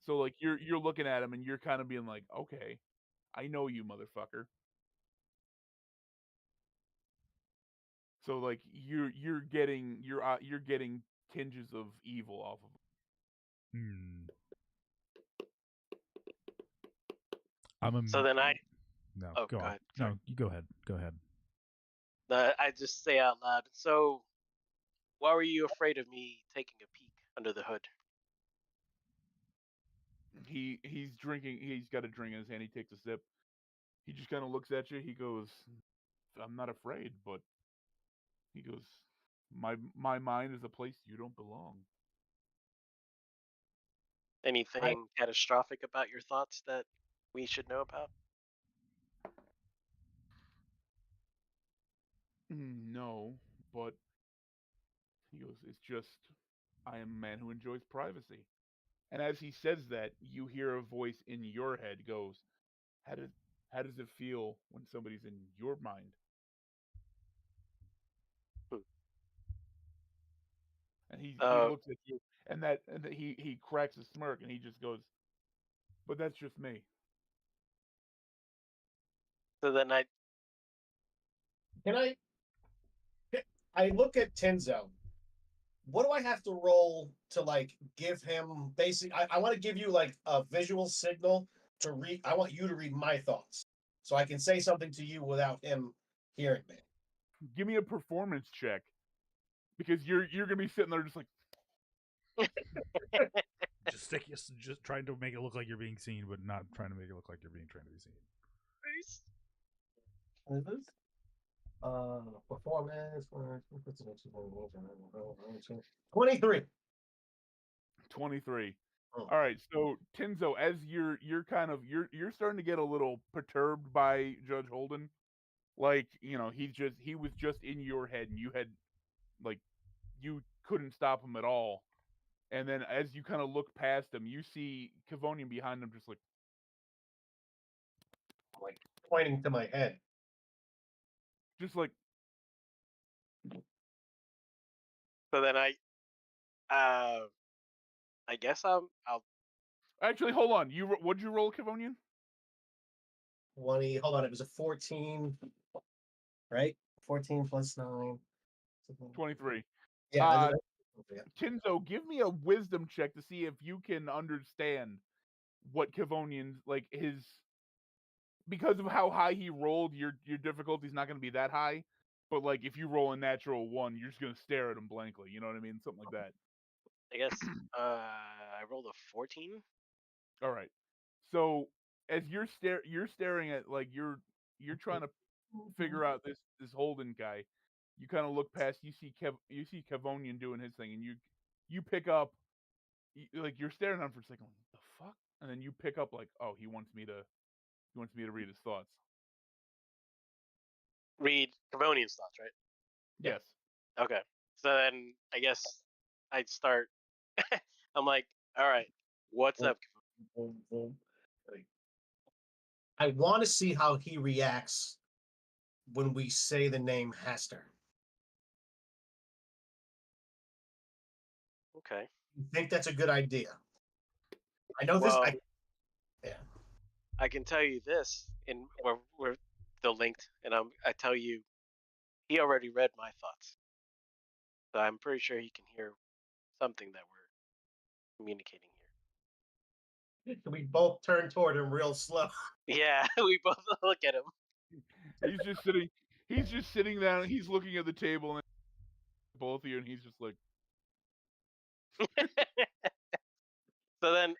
So like you're looking at him and you're kind of being like, okay, I know you, motherfucker. So like you're getting tinges of evil off of him. So then I No, Oh, go go on. ahead, No, you go ahead. Go ahead. I just say out loud. So, why were you afraid of me taking a peek under the hood? He's drinking. He's got a drink in his hand. He takes a sip. He just kind of looks at you. He goes, "I'm not afraid," but he goes, "My mind is a place you don't belong." Anything catastrophic about your thoughts that we should know about? No, but he goes, "It's just I am a man who enjoys privacy." And as he says that, you hear a voice in your head goes, how does it feel when somebody's in your mind?" And he looks at you, and he cracks a smirk, and he just goes, "But that's just me." So then I I look at Tenzo. What do I have to roll to like give him basic? I want to give you like a visual signal to read. I want you to read my thoughts so I can say something to you without him hearing me. Give me a performance check, because you're gonna be sitting there just like, just trying to make it look like you're being seen, but not trying to make it look like you're being trying to be seen. What is this? Performance. 23. 23. Oh. All right, so Tenzo, as you're starting to get a little perturbed by Judge Holden, like he was just in your head, and you had like you couldn't stop him at all. And then as you kind of look past him, you see Kavonian behind him, just like Pointing to my head. just like. So then I guess I'll Actually, hold on. What'd you roll, Kavonian? 20. Hold on, it was a 14, right? 14 plus 9. 23. Yeah. Tinzo, give me a wisdom check to see if you can understand what Kavonian's like his. Because of how high he rolled, your difficulty's not going to be that high. But like if you roll a natural 1, you're just going to stare at him blankly. You know what I mean? Something like that. I guess I rolled a 14. All right. So as you're staring at, like, you're trying to figure out this Holden guy. You kind of look past. You see Kavonian doing his thing, and you pick up. Like you're staring at him for a second. What the fuck? And then you pick up like, oh, he wants me to read his thoughts. Read Kavonian's thoughts, right? Yes. Okay. So then I guess I'd start. I'm like, all right, what's up? Boom, boom. Like, I want to see how he reacts when we say the name Hester. Okay. You think that's a good idea? I know this. Well, Yeah. I can tell you this, and we're still linked, and I tell you, he already read my thoughts, so I'm pretty sure he can hear something that we're communicating here. We both turn toward him real slow. Yeah, we both look at him. He's just sitting. He's just sitting down. He's looking at the table, and both of you, and he's just like, So then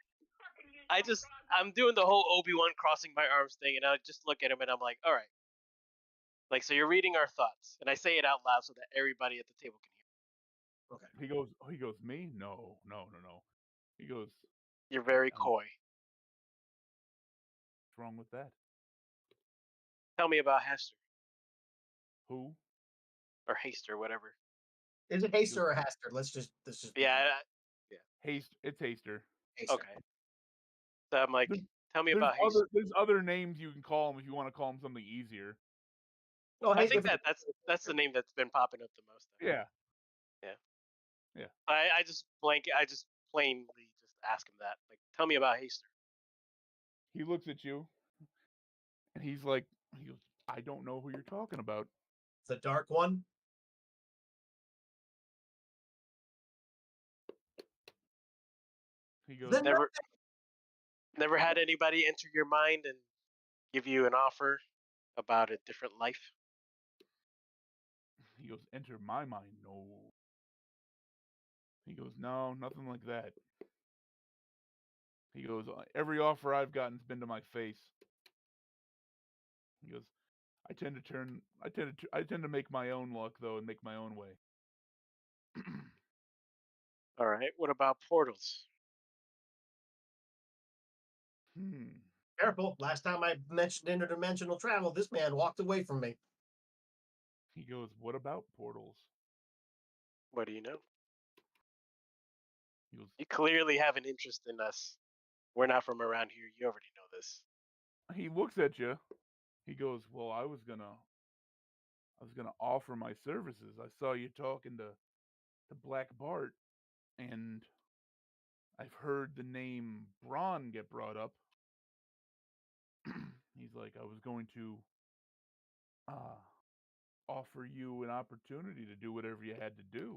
I'm doing the whole Obi-Wan crossing my arms thing, and I just look at him, and I'm like, all right, like, so you're reading our thoughts, and I say it out loud so that everybody at the table can hear. Okay. He goes, me? No. He goes, You're very Um, coy. what's wrong with that? Tell me about Hester Who? or Haster, whatever. Is it Haster or Haster? Let's just. Yeah. It's Haster. Haster. Okay. So I'm like, There's- tell me about Haster. There's other names you can call him if you want to call him something easier. Oh, I hey, think that's the name that's been popping up the most. Though. Yeah. I just plainly just ask him that. Like, tell me about Haster. He looks at you, and he goes, I don't know who you're talking about. the dark one. He goes, Then Never had anybody enter your mind and give you an offer about a different life. he goes, enter my mind. No. He goes, no, nothing like that. He goes, every offer I've gotten's been to my face. He goes, I tend to make my own luck though and make my own way. All right. What about portals? Careful. Last time I mentioned interdimensional travel, this man walked away from me. He goes, what about portals? What do you know? He goes, You clearly have an interest in us. We're not from around here. You already know this. he looks at you. He goes, well, I was gonna offer my services. I saw you talking to Black Bart, and I've heard the name Braun get brought up. He's like, I was going to offer you an opportunity to do whatever you had to do.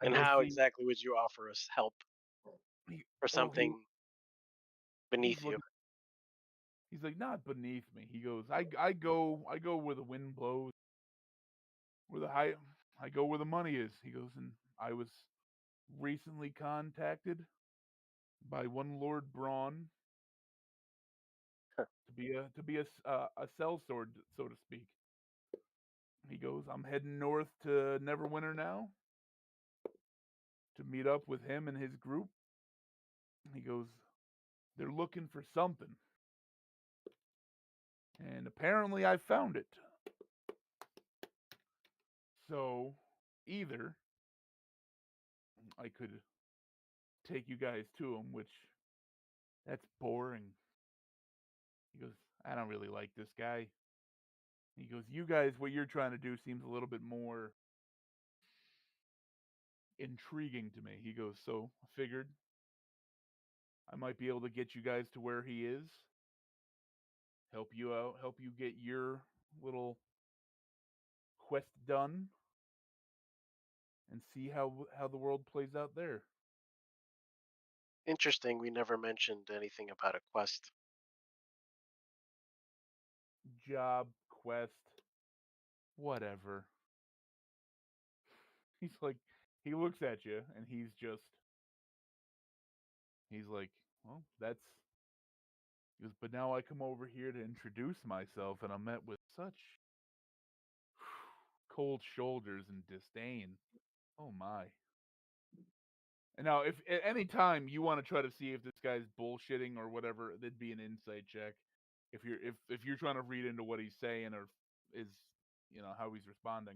And how exactly would you offer us help for something beneath you? He's like, not beneath me. He goes, I go where the wind blows, I go where the money is. He goes, and I was recently contacted by one Lord Braun to be a sellsword, so to speak. He goes, I'm heading north to Neverwinter now to meet up with him and his group. He goes, they're looking for something. And apparently I found it. So either I could take you guys to him, which that's boring. He goes, I don't really like this guy. He goes, you guys, what you're trying to do seems a little bit more intriguing to me. He goes, so I figured I might be able to get you guys to where he is, help you out, help you get your little quest done, and see how the world plays out there. Interesting. We never mentioned anything about a quest. Job, quest, whatever. He's like, he looks at you and he's like, well, that's. He goes, but now I come over here to introduce myself and I'm met with such cold shoulders and disdain. Oh my. And now, if at any time you want to try to see if this guy's bullshitting or whatever, that'd be an insight check. If you're trying to read into what he's saying or is how he's responding.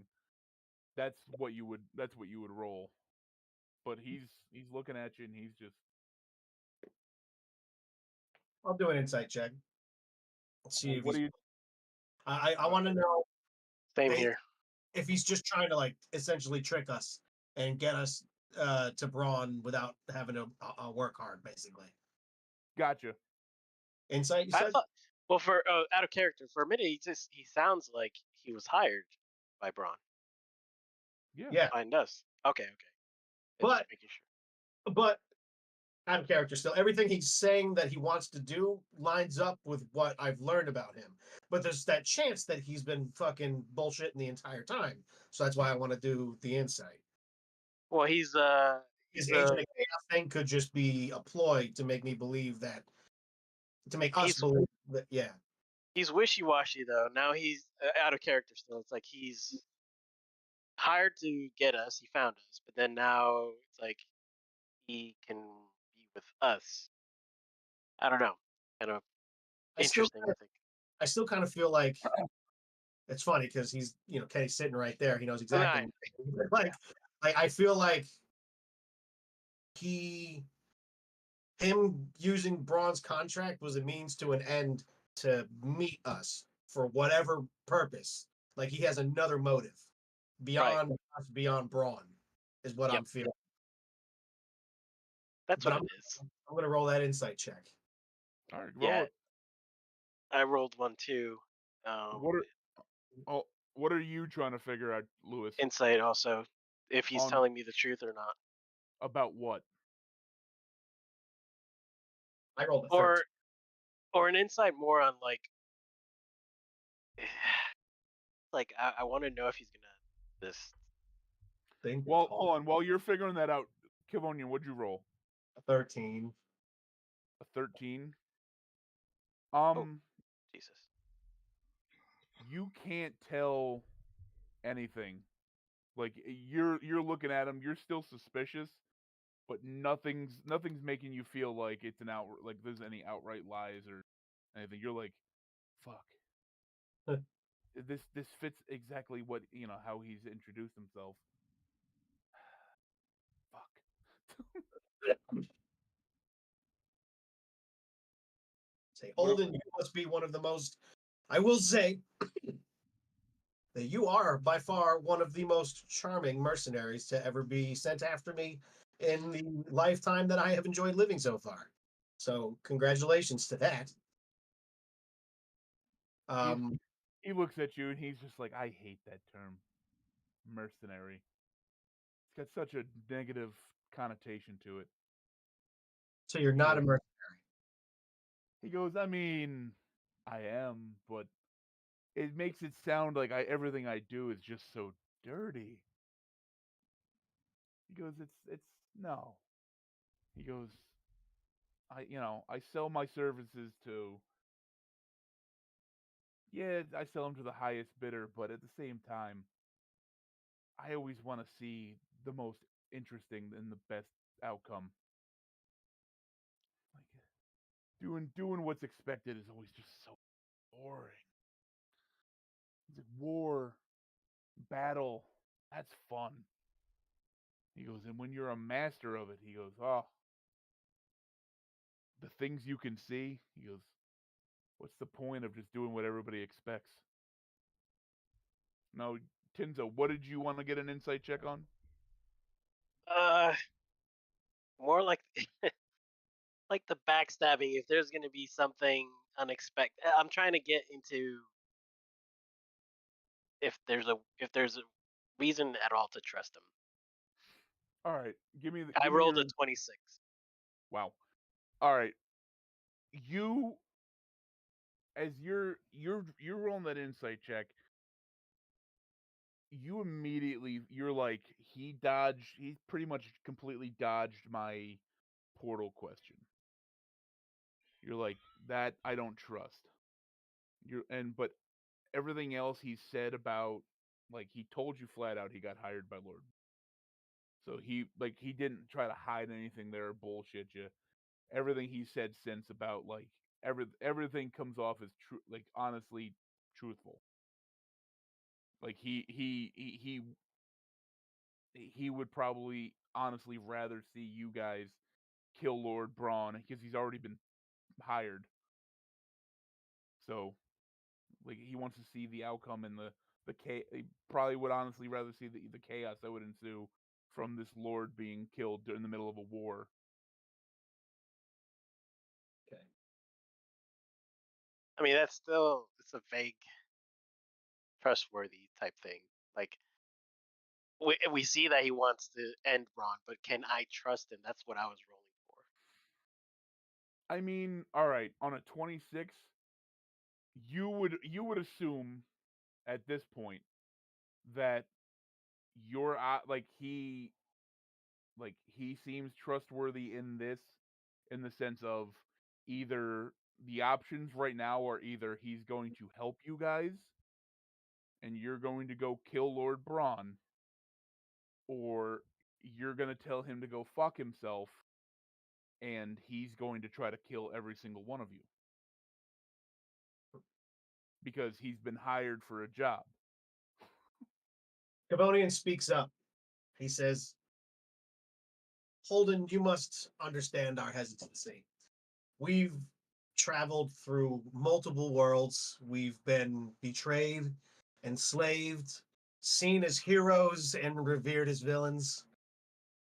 That's what you would roll. But he's looking at you and he's just I'll do an insight check. See if what he's, do you I want to know Same They- here. if he's just trying to like essentially trick us and get us to Braun without having to work hard, basically. gotcha. Insight, you I said? thought, well, for out of character, for a minute, he sounds like he was hired by Braun. Yeah. Yeah, Find us. Okay. But- Just making sure. but out of character still. Everything he's saying that he wants to do lines up with what I've learned about him. But there's that chance that he's been fucking bullshitting the entire time. So that's why I want to do the insight. Well, he's His Agent of Chaos thing could just be a ploy to make me believe that, to make us He's- believe that, yeah. he's wishy-washy though. Now he's out of character still. It's like he's hired to get us. He found us, but then now it's like he can be with us. I don't know. Kind of I still interesting. I think. I still kind of feel like it's funny because he's, Kenny's sitting right there. He knows exactly. Like, I feel like him using Braun's contract was a means to an end to meet us for whatever purpose. Like he has another motive beyond us, beyond Braun, is what Yep. I'm feeling. That's But what it is. I'm gonna roll that insight check. All right, roll Yeah. it. I rolled one too. What are you trying to figure out, Lewis? Insight also, if he's On- telling me the truth or not, About what? I rolled a or 13. or an insight more on like, like I want to know if he's gonna this. Thing. Well, hold on. While you're figuring that out, Kivonian, what'd you roll? 13. A 13. Jesus. You can't tell anything. Like you're looking at him, you're still suspicious, but nothing's making you feel like it's an like there's any outright lies or anything. You're like, fuck. This fits exactly what how he's introduced himself. Fuck. Say, Olden, you must be one of the most. I will say that you are by far one of the most charming mercenaries to ever be sent after me in the lifetime that I have enjoyed living so far. So, congratulations to that. He looks at you and he's just like, I hate that term, mercenary. It's got such a negative connotation to it. So you're not a mercenary. He goes, I mean, I am, but it makes it sound like everything I do is just so dirty. He goes, it's no. He goes, I sell my services to. Yeah, I sell them to the highest bidder, but at the same time, I always want to see the most interesting and the best outcome. Like doing what's expected is always just so boring. It's like war, battle, that's fun. He goes, and when you're a master of it, he goes, oh, the things you can see, he goes, what's the point of just doing what everybody expects? Now, Tinzo, what did you want to get an insight check on? More like like the backstabbing. If there's gonna be something unexpected, I'm trying to get into if there's a reason at all to trust him. All right, give me. I rolled a 26. Wow. All right, you as you're rolling that insight check. You immediately you're like he pretty much completely dodged my portal question. You're like that I don't trust. But everything else he said about like he told you flat out he got hired by Lord. So he didn't try to hide anything there or bullshit you. Everything he said since about like everything comes off as true, like honestly truthful. Like he would probably honestly rather see you guys kill Lord Braun because he's already been hired. So, like, he wants to see the outcome and he probably would honestly rather see the chaos that would ensue from this Lord being killed in the middle of a war. Okay. I mean, it's a vague, trustworthy type thing. Like, we see that he wants to end Braun, but can I trust him? That's what I was rolling for. I mean, all right, on a 26, you would assume at this point that you're he seems trustworthy in the sense of either the options right now are either he's going to help you guys and you're going to go kill Lord Braun, or you're going to tell him to go fuck himself and he's going to try to kill every single one of you because he's been hired for a job. Cavonian speaks up. He says, Holden, you must understand our hesitancy. We've traveled through multiple worlds. We've been betrayed, enslaved, seen as heroes, and revered as villains.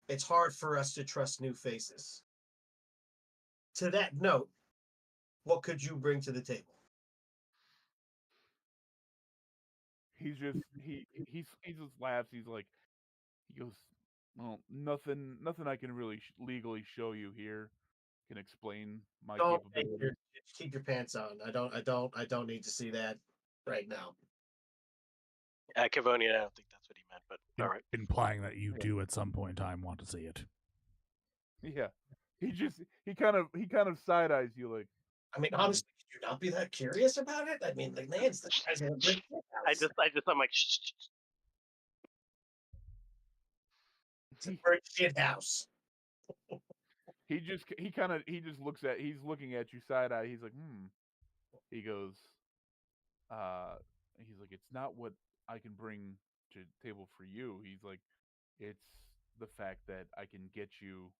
It's hard for us to trust new faces. To that note, what could you bring to the table? He's just he just laughs. He goes, well, nothing I can really legally show you here can explain my capabilities. Keep your pants on. I don't need to see that right now. Cavonian, I don't think that's what he meant, but all right. Implying that you do at some point in time want to see it. Yeah, he kind of side eyes you like. I mean, honestly, could you not be that curious about it? I mean, like, Lance, the guy's in a great I'm like, shh. It's a great shit house. He just he's looking at you side eye. He's like, He goes, he's like, it's not what I can bring to the table for you. He's like, it's the fact that I can get you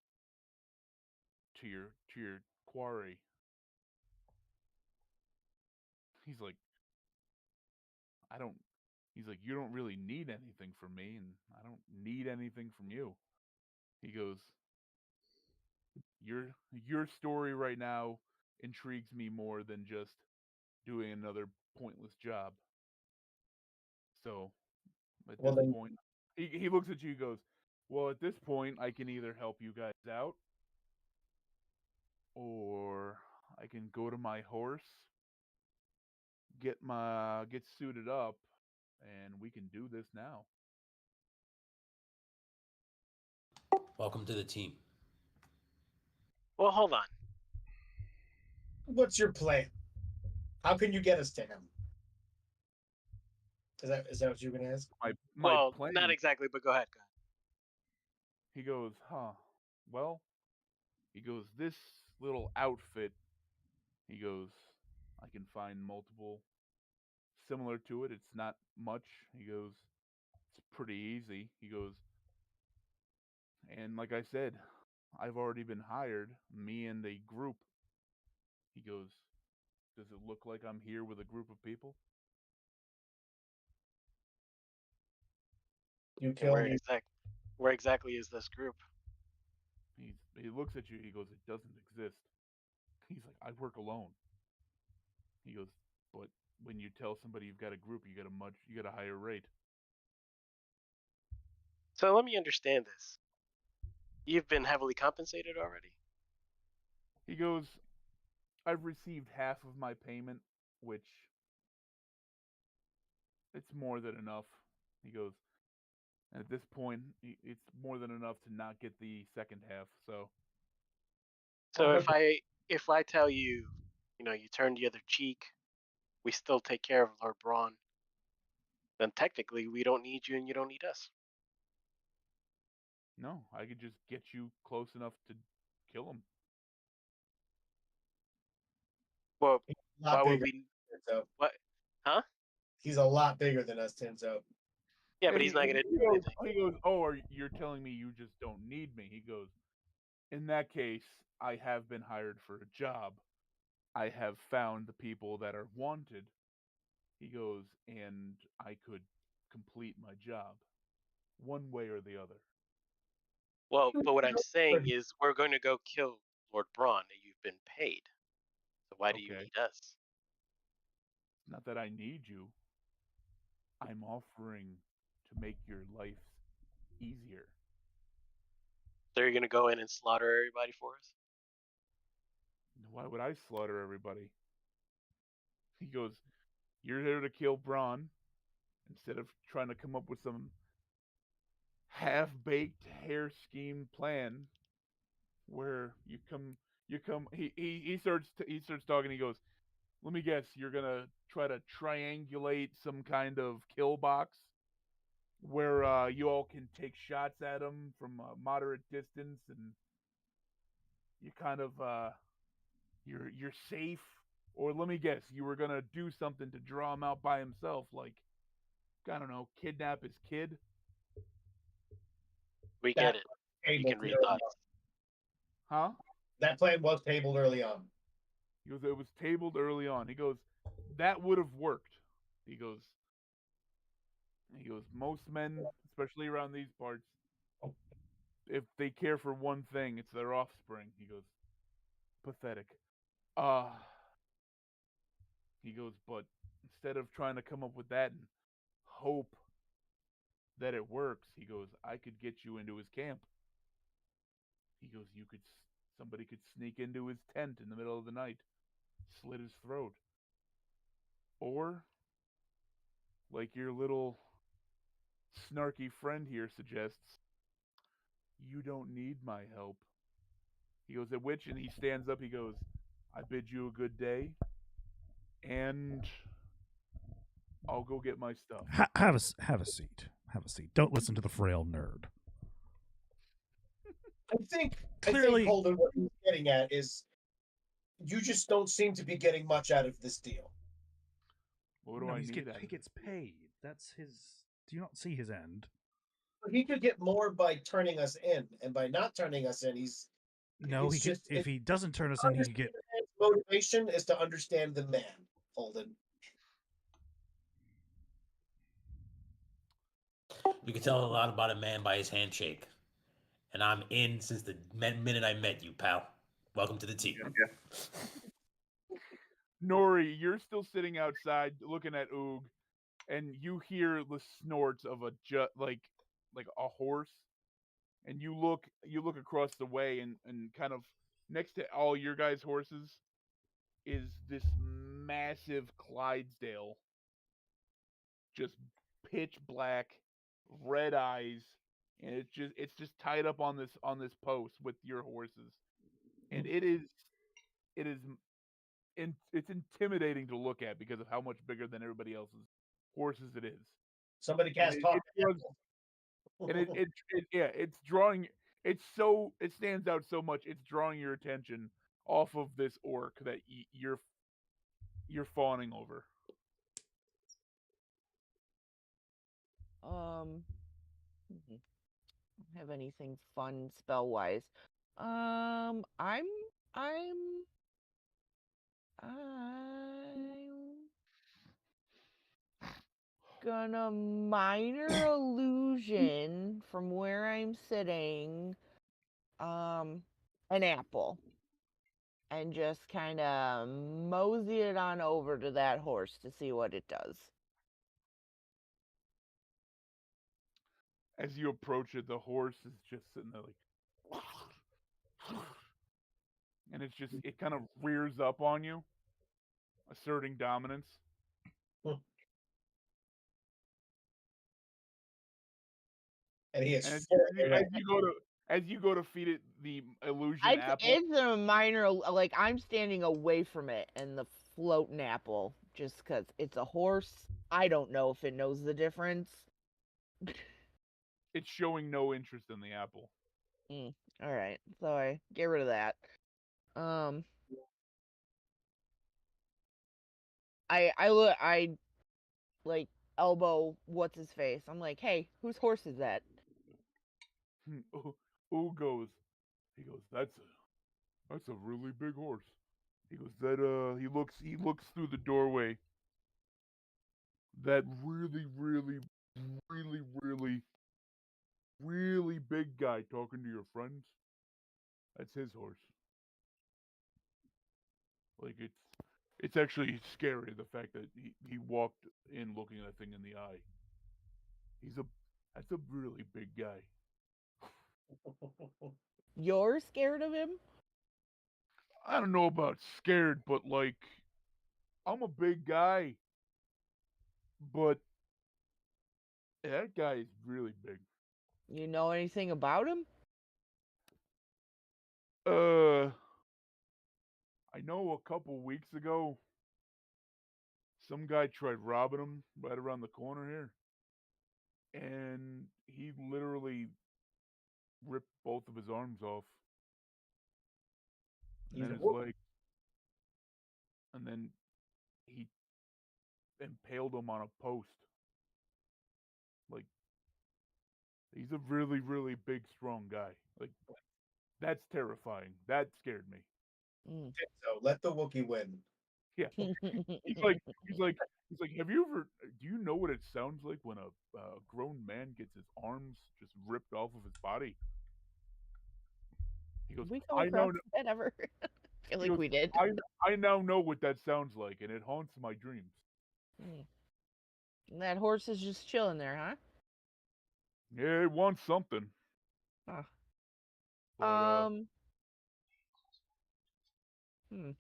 to your quarry. He's like, he's like, you don't really need anything from me, and I don't need anything from you. He goes, your story right now intrigues me more than just doing another pointless job. So at this point, he looks at you and goes, well, at this point, I can either help you guys out, or I can go to my horse, get suited up, and we can do this now. Welcome to the team. Well, hold on. What's your plan? How can you get us to him? Is that what you're gonna ask? My plan. Not exactly, but go ahead. He goes, well, he goes, this little outfit, he goes, I can find multiple similar to it. It's not much. He goes, it's pretty easy. He goes, and like I said, I've already been hired, me and a group. He goes, does it look like I'm here with a group of people? You kill me. Where exactly is this group? He looks at you. He goes, it doesn't exist. He's like, I work alone. He goes, but when you tell somebody you've got a group, you get a higher rate. So let me understand this. You've been heavily compensated already? He goes, I've received half of my payment, which it's more than enough. He goes, and at this point, it's more than enough to not get the second half. So if I tell you, you turn the other cheek, we still take care of Lord Braun, then technically we don't need you and you don't need us. No, I could just get you close enough to kill him. Well, why would we? What? Huh? He's a lot bigger than us, Tenzo. Yeah, but And he's not going to he do goes, anything. he goes, "Oh, you're telling me you just don't need me?" He goes, "In that case, I have been hired for a job. I have found the people that are wanted." He goes, "And I could complete my job, one way or the other." Well, but what I'm saying is we're going to go kill Lord Braun, and you've been paid. So why do you Okay. need us? Not that I need you. I'm offering to make your life easier. So you're going to go in and slaughter everybody for us? Why would I slaughter everybody? He goes, "You're here to kill Braun instead of trying to come up with some half-baked hair scheme plan where he starts talking. He goes, "Let me guess, you're gonna try to triangulate some kind of kill box where you all can take shots at him from a moderate distance, and you kind of you're safe." Or let me guess, you were gonna do something to draw him out by himself, like, I don't know, kidnap his kid. We That get it. You table can read early thoughts. Huh? That plan was tabled early on. He goes, "It was tabled early on." He goes, "That would have worked." He goes, "Most men, especially around these parts, if they care for one thing, it's their offspring." He goes, "Pathetic." Uh, he goes, "But instead of trying to come up with that and hope that it works," he goes, "I could get you into his camp." He goes, somebody could sneak into his tent in the middle of the night, slit his throat. Or, like your little snarky friend here suggests, you don't need my help." He goes, at which, and he stands up, he goes, "I bid you a good day, and I'll go get my stuff." Have a seat. Have a seat. Don't listen to the frail nerd. I think Clearly- Holden, what he's getting at is you just don't seem to be getting much out of this deal. What do No, I he need out of gets it? paid. That's his. Do you not see his end? But he could get more by turning us in, and by not turning us in, he's No, It's he could. just- If it- he doesn't turn us in, he could get. his motivation is to understand the man, Holden. You can tell a lot about a man by his handshake. And I'm in since the minute I met you, pal. Welcome to the team. Nori, you're still sitting outside looking at Oog, and you hear the snorts of like a horse, and you look across the way, and kind of next to all your guys' horses is this massive Clydesdale, just pitch black, red eyes, and it's just tied up on this post with your horses, and it's intimidating to look at because of how much bigger than everybody else's horses it is. Somebody And cast it, talk. it draws- and it's drawing. It stands out so much. It's drawing your attention off of this orc that you're fawning over. Don't have anything fun spell wise. I'm gonna minor illusion from where I'm sitting, an apple, and just kind of mosey it on over to that horse to see what it does. As you approach it, the horse is just sitting there like, and it kind of rears up on you, asserting dominance. And he is And full as you go to feed it the illusion apple, It's a minor, like I'm standing away from it and the floating apple, just because it's a horse. I don't know if it knows the difference. it's showing no interest in the apple. All right, so I get rid of that. I like elbow what's his face. I'm like, hey, whose horse is that? Ooh goes. He goes, that's a really big horse. He goes, that he looks through the doorway. That really, really, really, really, really big guy talking to your friends. That's his horse. Like it's actually scary the fact that he walked in looking that thing in the eye. That's a really big guy. You're scared of him? I don't know about scared, but like I'm a big guy, but that guy is really big. You know anything about him? I know a couple weeks ago some guy tried robbing him right around the corner here, and he literally ripped both of his arms off, and He's then a his whoop. leg, and then he impaled him on a post. Like he's a really, really big, strong guy. Like that's terrifying. That scared me. Mm. So let the Wookiee win. Yeah, he's like, he's like, he's like. Have you ever? Do you know what it sounds like when a grown man gets his arms just ripped off of his body? He goes, we come I know. across that ever? I feel He like goes, we did. I now know what that sounds like, and it haunts my dreams. Mm. And that horse is just chilling there, huh? Yeah, it wants something. Huh. But Hmm.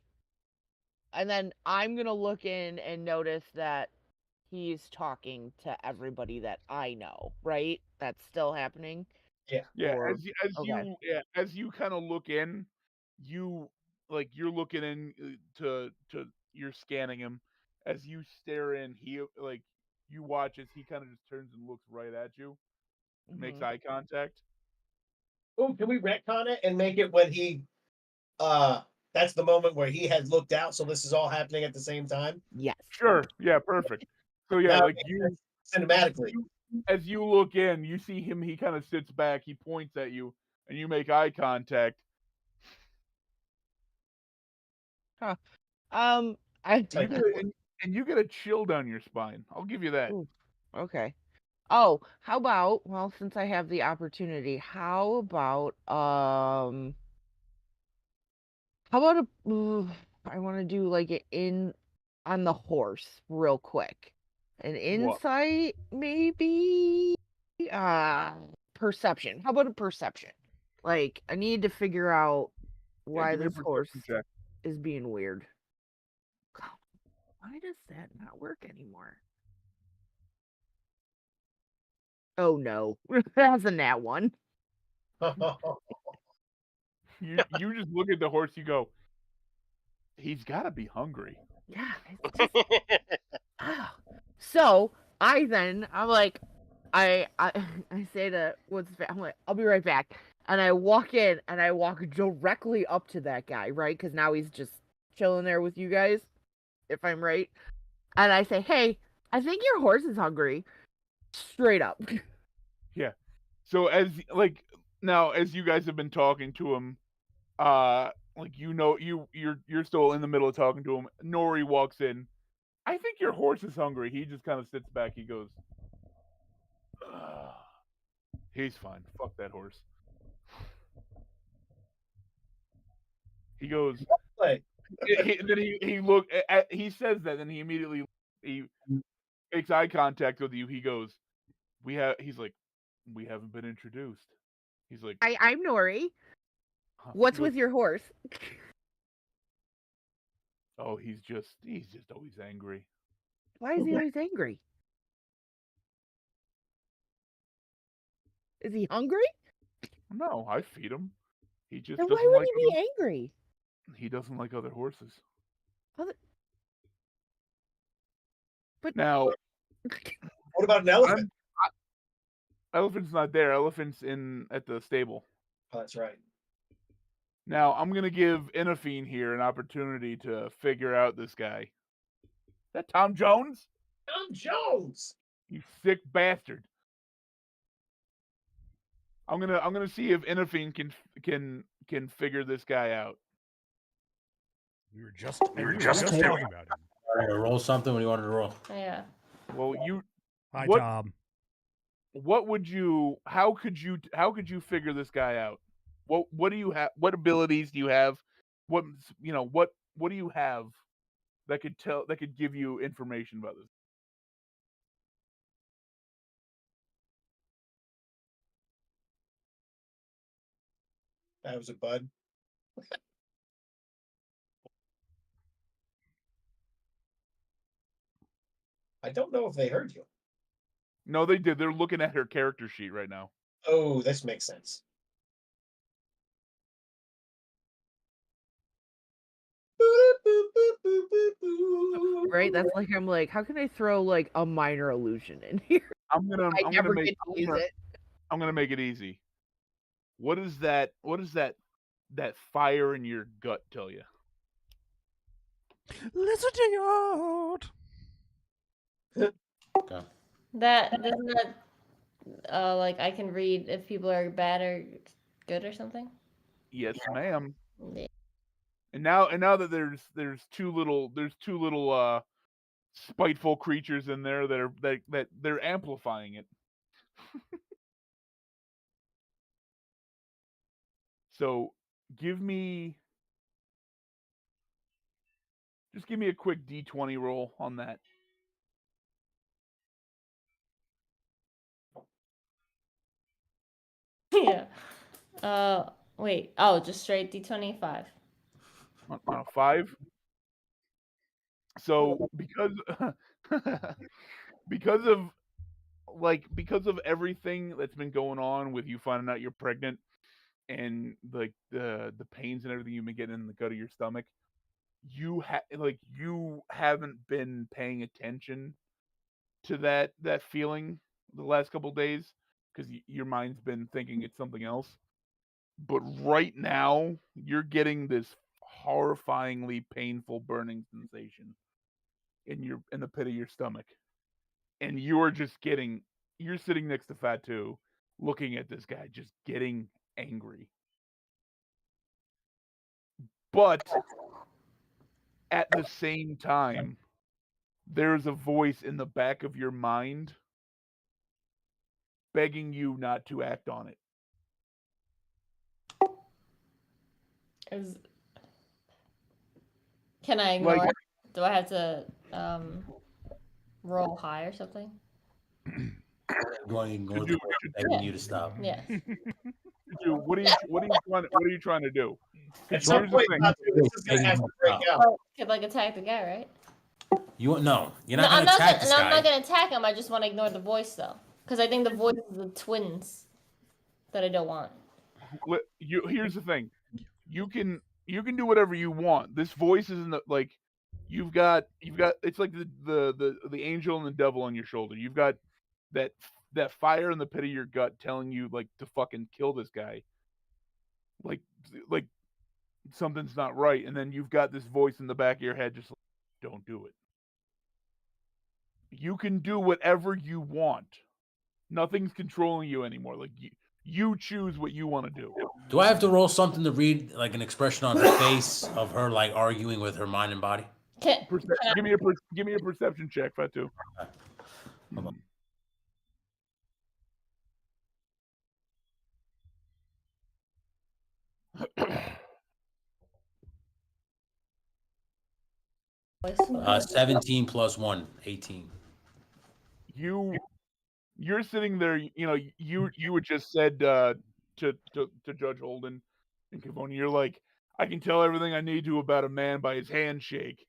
And then I'm gonna look in and notice that he's talking to everybody that I know, right? That's still happening. Yeah. yeah, Or okay. as you kind of look in, you you're looking in to you're scanning him. As you stare in, he you watch as he kind of just turns and looks right at you, makes Mhm. eye contact. Oh, can we retcon it and make it when he that's the moment where he had looked out, so this is all happening at the same time? Yes. Sure, yeah, perfect. So yeah, Now it like makes you sense cinematically. as you look in, you see him. He kind of sits back. He points at you, and you make eye contact. Huh. And you get and you get a chill down your spine. I'll give you that. Ooh, okay. Oh, how about, well, since I have the opportunity, how about I want to do like it in on the horse real quick. An What? insight, maybe? Uh, Perception. How about a perception? Like, I need to figure out Yeah, why give me a this horse perception check. is being weird. God, why does that not work anymore? Oh no, that's a nat one. You just look at the horse. You go, he's got to be hungry. Yeah, it's just ah. So I'm like, I say to I'm like, I'll be right back, and I walk in and I walk directly up to that guy, right? Because now he's just chilling there with you guys, if I'm right. And I say, hey, I think your horse is hungry. Straight up. Yeah. So now as you guys have been talking to him, you're still in the middle of talking to him. Nori walks in. I think your horse is hungry. He just kind of sits back. He goes, he's fine. Fuck that horse. He goes. Like, He says that, and he immediately he makes eye contact with you. He goes, He's like, we haven't been introduced. He's like, I'm Nori. huh. What's He goes, with your horse? oh, he's just always angry. Why is he always angry? Is he hungry? No, I feed him. He just Then why doesn't would like he be angry? he doesn't like other horses. Other- But Now, what about an elephant? Elephant's not there. Elephant's at the stable. Oh, that's right. Now, I'm gonna give Inafine here an opportunity to figure out this guy. Is that Tom Jones? Tom Jones. You sick bastard. I'm gonna see if Inafine can figure this guy out. We were just talking about him. All right, roll something. What do you want to roll? Yeah. Well, Hi, What- Tom. what would you? How could you figure this guy out? What do you have? What abilities do you have? What do you have that could give you information about this? That was a bud. I don't know if they heard you. No, they did. They're looking at her character sheet right now. Oh, this makes sense. Right? That's like I'm like, how can I throw like a minor illusion in here? I'm gonna never make get to use it. I'm gonna make it easy. What is that fire in your gut tell you? Listen to your heart. Okay. That doesn't that like I can read if people are bad or good or something. Yes, ma'am. Yeah. And now that there's two little spiteful creatures in there that they're amplifying it. So give me a quick D20 roll on that. Yeah. Wait. Oh, just straight D25. On a 5. So because because of everything that's been going on with you finding out you're pregnant and like the pains and everything you've been getting in the gut of your stomach, you haven't been paying attention to that feeling the last couple days because your mind's been thinking it's something else. But right now, you're getting this horrifyingly painful burning sensation in the pit of your stomach, and you're sitting next to Fatu, looking at this guy, just getting angry. But at the same time, there's a voice in the back of your mind begging you not to act on it. Can I ignore Like- it? Do I have to roll high or something? Going Could to you- begging you to stop. Yes. What are you trying to do? At some Here's the point, thing. this is gonna have to break out. Well, could like attack the guy, right? You're not I'm gonna not attack this no, guy. I'm not gonna attack him. I just want to ignore the voice though, because I think the voice is the twins that I don't want. Here's the thing. You can do whatever you want. This voice isn't like you've got it's like the angel and the devil on your shoulder. You've got that fire in the pit of your gut telling you like to fucking kill this guy. Like something's not right, and then you've got this voice in the back of your head just like, don't do it. You can do whatever you want. Nothing's controlling you anymore. Like you choose what you want to do. Do I have to roll something to read like an expression on her face of her like arguing with her mind and body? Can, Give me a perception check, Fatu. Hold on. voice? 17 plus 1, 18. You're sitting there, you had just said to Judge Holden and Cavoni, you're like, I can tell everything I need to about a man by his handshake.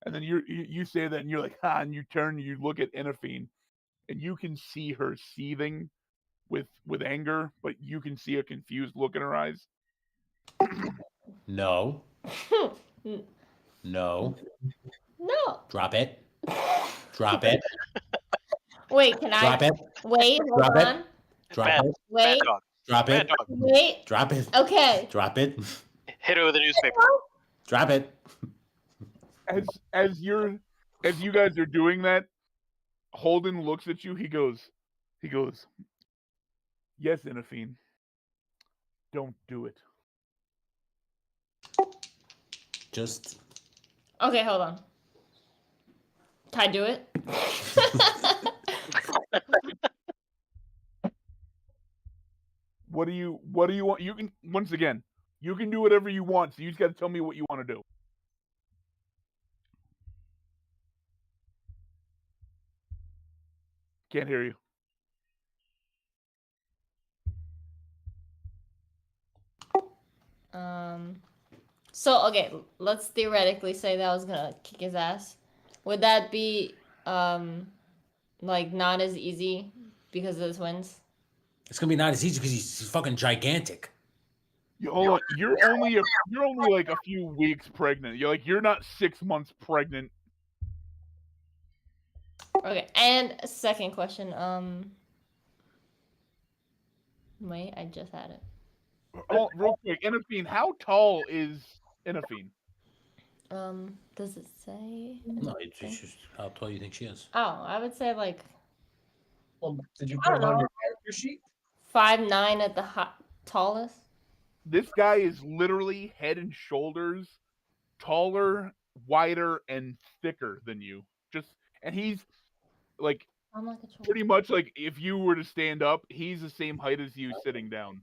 And then you say that and you're like, and you turn, you look at Inafine, and you can see her seething with anger, but you can see a confused look in her eyes. No. No. No. Drop it. Drop it. Wait, can Drop I? it. Wait, hold Drop it. on. Drop Bad, it. Wait, bad dog. Drop Bad it. dog. wait. Drop it. Okay. Drop it. Hit her with a newspaper. Drop it. As you guys are doing that, Holden looks at you. He goes, yes, Inafine. Don't do it. Just Okay, hold on. Can I do it? What do you want? You can, once again, you can do whatever you want. So you just got to tell me what you want to do. Can't hear you. So okay, let's theoretically say that I was gonna kick his ass. Would that be like not as easy because of the twins? it's gonna be not as easy because he's fucking gigantic. Hold on. You're only like a few weeks pregnant. You're not 6 months pregnant. Okay, and second question. Wait, I just had it. Oh, real quick, Inafine, how tall is Inafine? Does it say? No, it's just how tall you think she is. Oh, I would say like Well, did you I put it don't on know. your character sheet? 5'9" at the tallest. This guy is literally head and shoulders taller, wider, and thicker than you. And he's like I'm like a troll. pretty much like if you were to stand up, he's the same height as you sitting down.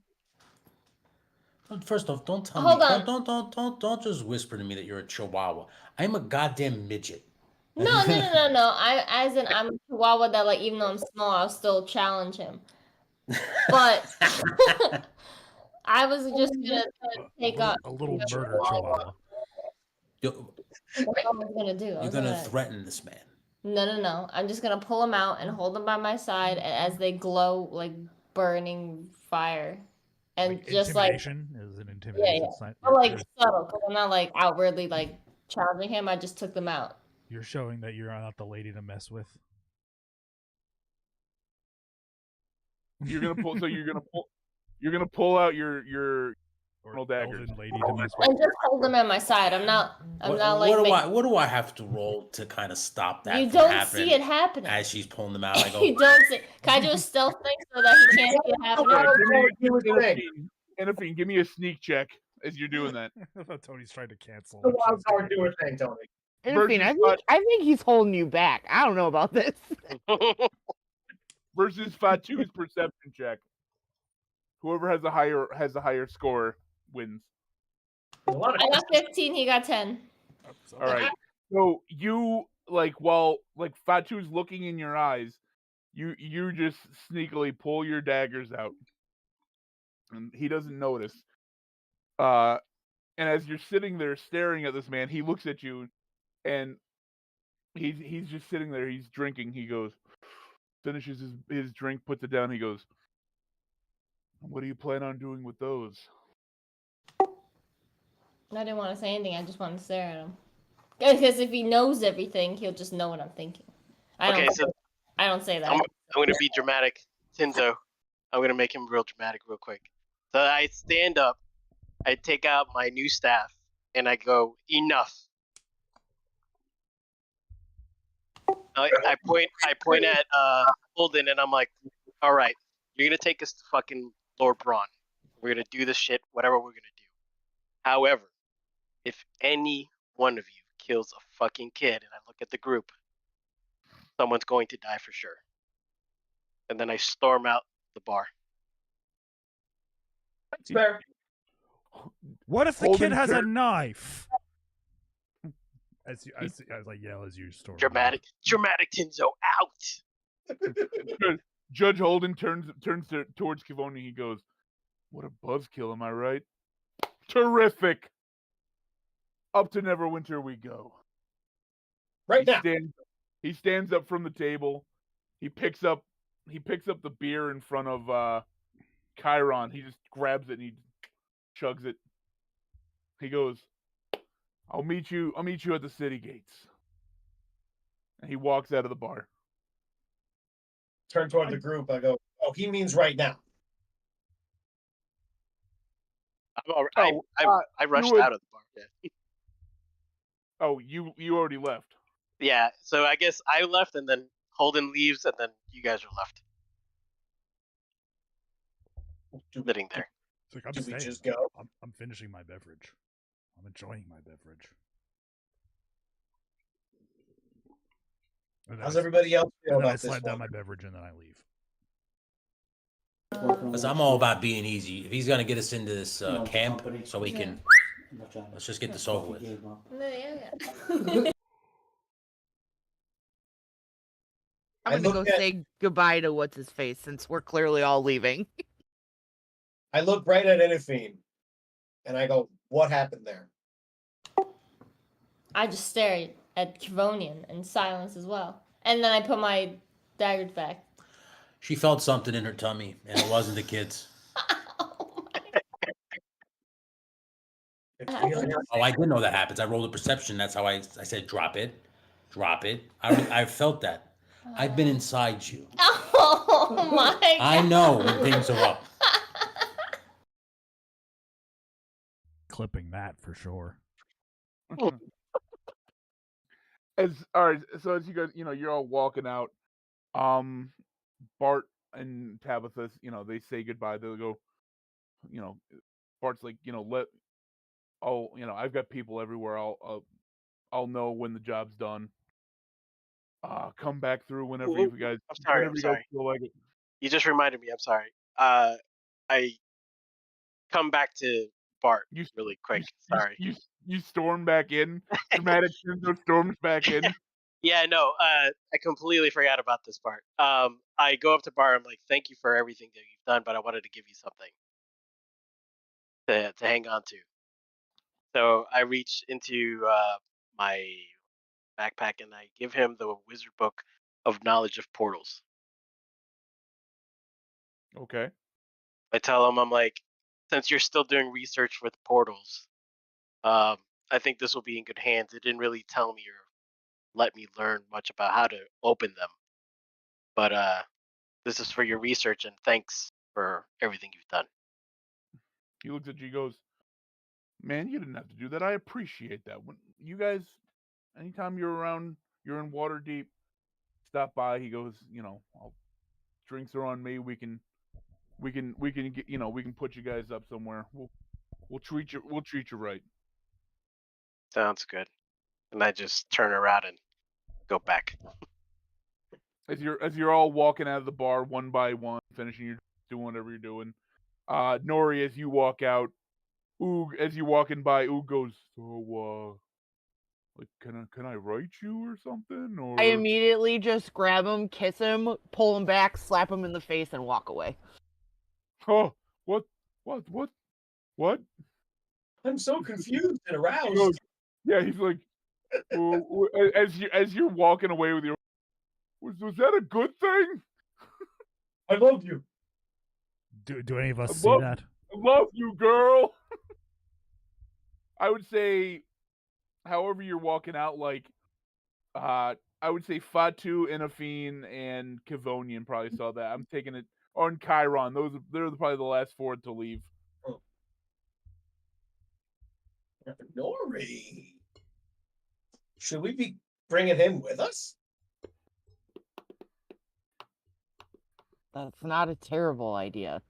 First off, don't tell Hold me. on. Don't just whisper to me that you're a chihuahua. I'm a goddamn midget. No. I'm a chihuahua that like even though I'm small, I'll still challenge him. But I was just gonna take up a little murder chihuahua. You're what I was gonna do. gonna threaten this man. No. I'm just gonna pull him out and hold him by my side as they glow like burning fire. And Like, just like intimidation is an intimidation sign. but like subtle, because I'm not like outwardly like challenging him. I just took them out. You're showing that you're not the lady to mess with. You're gonna pull out your Or dagger. elven lady to mess with. And just hold them at my side. I'm not like What do I have to roll to kind of stop that? you from don't happening see it happening. as she's pulling them out. I go, You don't see. Can I do a stealth thing so that he can't see it happening? Inafine, give me a sneak check as you're doing that. I thought Tony's trying to cancel. The what she wild was card doing. do a thing, Tony. Inafine, Versus I think he's holding you back. I don't know about this. Versus Fatu's perception check. Whoever has a higher score wins. There's a lot of I got 15. He got 10. All right. So you while Fatu's looking in your eyes, you just sneakily pull your daggers out, and he doesn't notice. And as you're sitting there staring at this man, he looks at you, and he's just sitting there. He's drinking. He goes, finishes his drink, puts it down. He goes, "What do you plan on doing with those?" I didn't want to say anything. I just wanted to stare at him. Because if he knows everything, he'll just know what I'm thinking. I don't say that. I'm going to be dramatic. Tinzo, I'm going to make him real dramatic real quick. So I stand up, I take out my new staff, and I go, enough. I point at Holden, and I'm like, all right, you're going to take us to fucking Lord Braun. We're going to do this shit, whatever we're going to do. However, if any one of you kills a fucking kid, and I look at the group, someone's going to die for sure. And then I storm out the bar. That's fair. What if the Holden kid has a turn- knife? I yell as you storm. Dramatic Tinzo out. Judge Holden turns towards Kivoni. He goes, "What a buzzkill, am I right? Terrific. Up to Neverwinter we go." Right now. He stands up from the table. He picks up the beer in front of Chiron. He just grabs it and he chugs it. He goes, I'll meet you at the city gates." And he walks out of the bar. Turn toward the group. I go, oh, he means right now. I rushed would- out of the bar. Yeah. Oh, you already left. Yeah, so I guess I left, and then Holden leaves, and then you guys are left sitting there. It's like, I'm Do we staying. just go? I'm finishing my beverage. I'm enjoying my beverage. And then How's I- everybody else feel and then I about this slide down my one? beverage and then I leave. Because I'm all about being easy. If he's gonna get us into this camp, so we can, let's just get this over with. I'm I gonna go looked at- say goodbye to what's his face since we're clearly all leaving. I look right at Inafine, and I go, "What happened there?" I just stare at Kivonian in silence as well. And then I put my daggers back. She felt something in her tummy, and it wasn't the kids. Oh my. It's feeling like- Oh, I didn't know that happens. I rolled a perception. That's how I said, drop it. Drop it. I felt that. I've been inside you. Oh my god. I know when things are up. Clipping that for sure. All right, so as you guys, you're all walking out. Bart and Tabitha, they say goodbye. They'll go. Bart's like, I've got people everywhere. I'll know when the job's done. Come back through whenever Ooh, you guys. I'm sorry, Whenever I'm you sorry. guys feel like it. You just reminded me. I'm sorry. I come back to Bart You- really quick. You- Sorry. You storm back in. Dramatic Shinzo storms back in. Yeah, no. I completely forgot about this part. I go up to Bart. I'm like, thank you for everything that you've done, but I wanted to give you something to hang on to. So I reach into my backpack and I give him the Wizard Book of Knowledge of Portals. Okay. I tell him, I'm like, since you're still doing research with portals, I think this will be in good hands. It didn't really tell me or let me learn much about how to open them. But this is for your research and thanks for everything you've done. He looks at you, goes, "Man, you didn't have to do that. I appreciate that. When you guys, anytime you're around, you're in Waterdeep, stop by." He goes, drinks are on me. We can get, we can put you guys up somewhere. We'll treat you right. Sounds good. And I just turn around and go back. As you're all walking out of the bar one by one, finishing your doing whatever you're doing. Nori, as you walk out, Oog, as you walking by, Oog goes, "So, like, can I write you or something?" Or I immediately just grab him, kiss him, pull him back, slap him in the face, and walk away. oh, what? I'm so confused and He aroused. goes, yeah, he's like, as you're walking away with your, was that a good thing? I love you. Do any of us I see love- that? I love you, girl. I would say, however you're walking out, like, I would say Fatu, Inafine, and Kivonian probably saw that. I'm taking it on Chiron. They're probably the last four to leave. Nori. Should we be bringing him with us? That's not a terrible idea.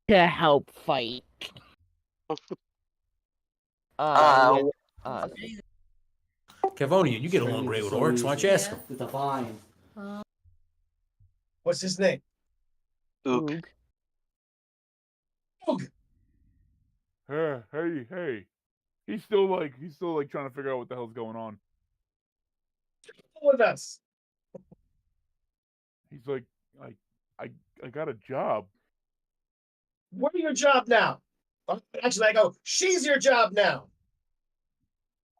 To help fight. Cavonian, you get along great with orcs. Why don't you ask him? The divine. What's his name? Ook. Oog. Hey. He's still like trying to figure out what the hell's going on. With us. He's like, I got a job. What are your job now? Actually, I go, she's your job now.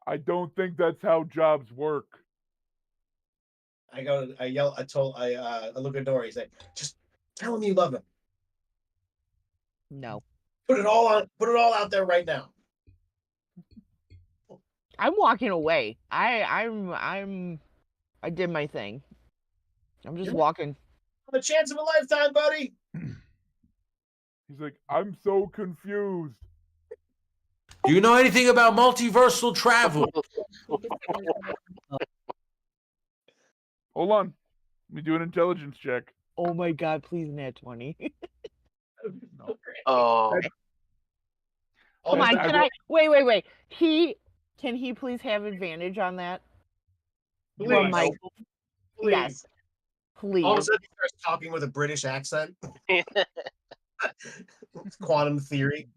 I don't think that's how jobs work. I go, I yell, I look at Nori, say, just tell him you love him. No. Put it all out there right now. I'm walking away. I did my thing. I'm just You're- walking. The chance of a lifetime, buddy. He's like, I'm so confused. Do you know anything about multiversal travel? Hold on. Let me do an intelligence check. Oh my god, please nat 20. No. Oh, Come That's- on, I can I wait. Can he please have advantage on that? Please, From my please. yes. Please. All of a sudden, he starts talking with a British accent. Quantum theory.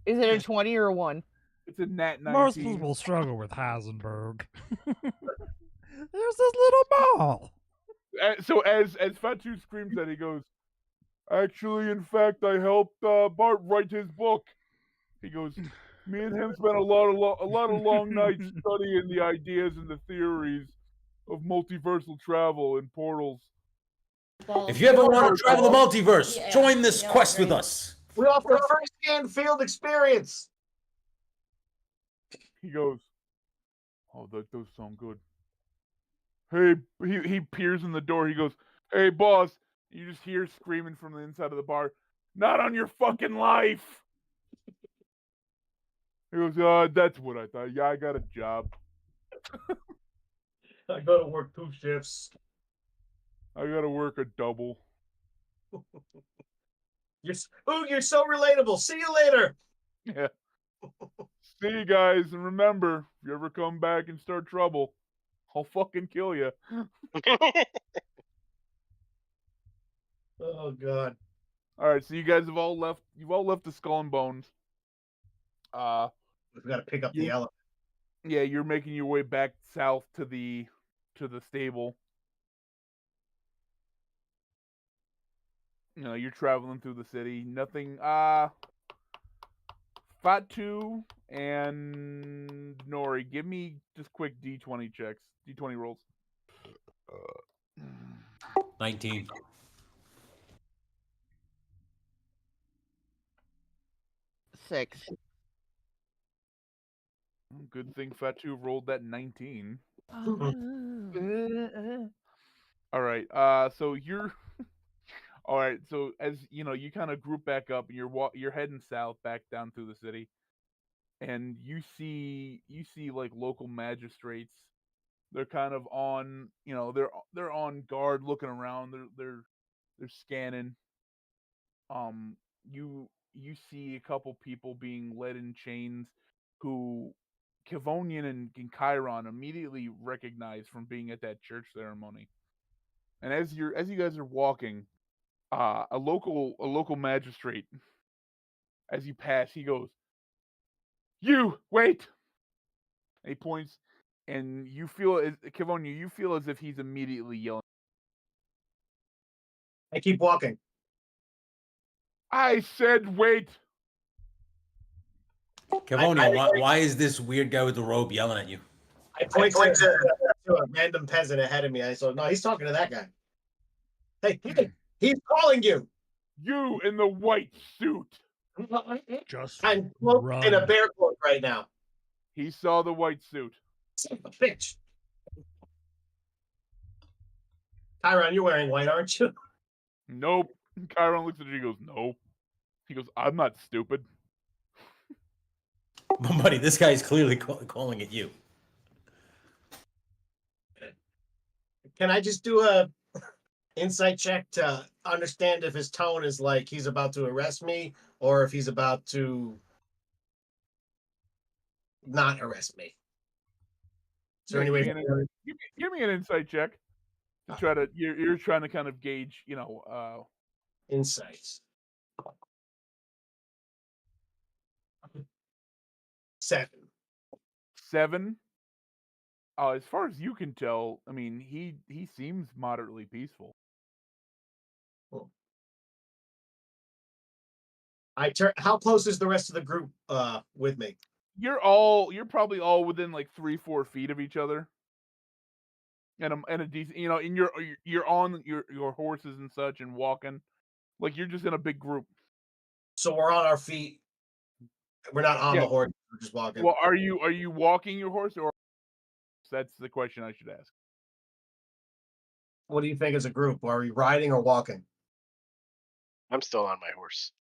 Is it a 20 or a 1? It's a nat 19. Most people struggle with Heisenberg. There's this little ball. So as Fatu screams that, he goes, actually, in fact, I helped Bart write his book. He goes, me and him spent a lot of long nights studying the ideas and the theories of multiversal travel and portals. If you ever want to travel the multiverse, Yeah, join this yeah, quest with great. us. We offer first-hand field experience. He goes, oh, that does sound good. Hey, he peers in the door. He goes, hey, boss. You just hear screaming from the inside of the bar, not on your fucking life. He goes, that's what I thought. Yeah, I got a job. I go to work 2 shifts. I gotta work a double. You're so relatable. See you later. Yeah. See you guys, and remember, if you ever come back and start trouble, I'll fucking kill you. Oh god. All right, so you guys have all left. You've all left the Skull and Bones. We've got to pick up the You- elephant. Yeah, you're making your way back south to the stable. You know, you're traveling through the city. Nothing. Fatu and Nori, give me just quick D20 checks. D20 rolls. 19. Six. Good thing Fatu rolled that 19. Oh. All right. So you're all right. So as you know, you kind of group back up, and you're heading south back down through the city, and you see like local magistrates. They're kind of on, you know, they're on guard, looking around. They're scanning. You see a couple people being led in chains, who Kivonian and Chiron immediately recognize from being at that church ceremony. And as you guys are walking, a local magistrate, as you pass, he goes, "You wait!" And he points, and you feel, Kivonia, you feel as if he's immediately yelling, I keep walking. "I said wait!" Cavonia, why is this weird guy with the robe yelling at you? I point to a random peasant ahead of me. I said, no, he's talking to that guy. Hey, he's calling you. You in the white suit. Just I'm cloaked in a run. bear cloak right now. He saw the white suit. Son of a bitch. Chiron, you're wearing white, aren't you? Nope. Chiron looks at you. He goes, "No." He goes, "I'm not stupid." But buddy, this guy is clearly calling at you. Can I just do a insight check to understand if his tone is like he's about to arrest me or if he's about to not arrest me? Is there Yeah, any way? give me an insight check to try to. You're trying to kind of gauge, you know. Insights. 7. 7. As far as you can tell, I mean, he seems moderately peaceful. How close is the rest of the group with me? You're probably all within like 3-4 feet of each other. And a decent, you know, and you're on your horses and such and walking, like you're just in a big group. So we're on our feet. We're not on the horse. We're just walking. Well, are you walking your horse, or that's the question I should ask. What do you think as a group? Are we riding or walking? I'm still on my horse.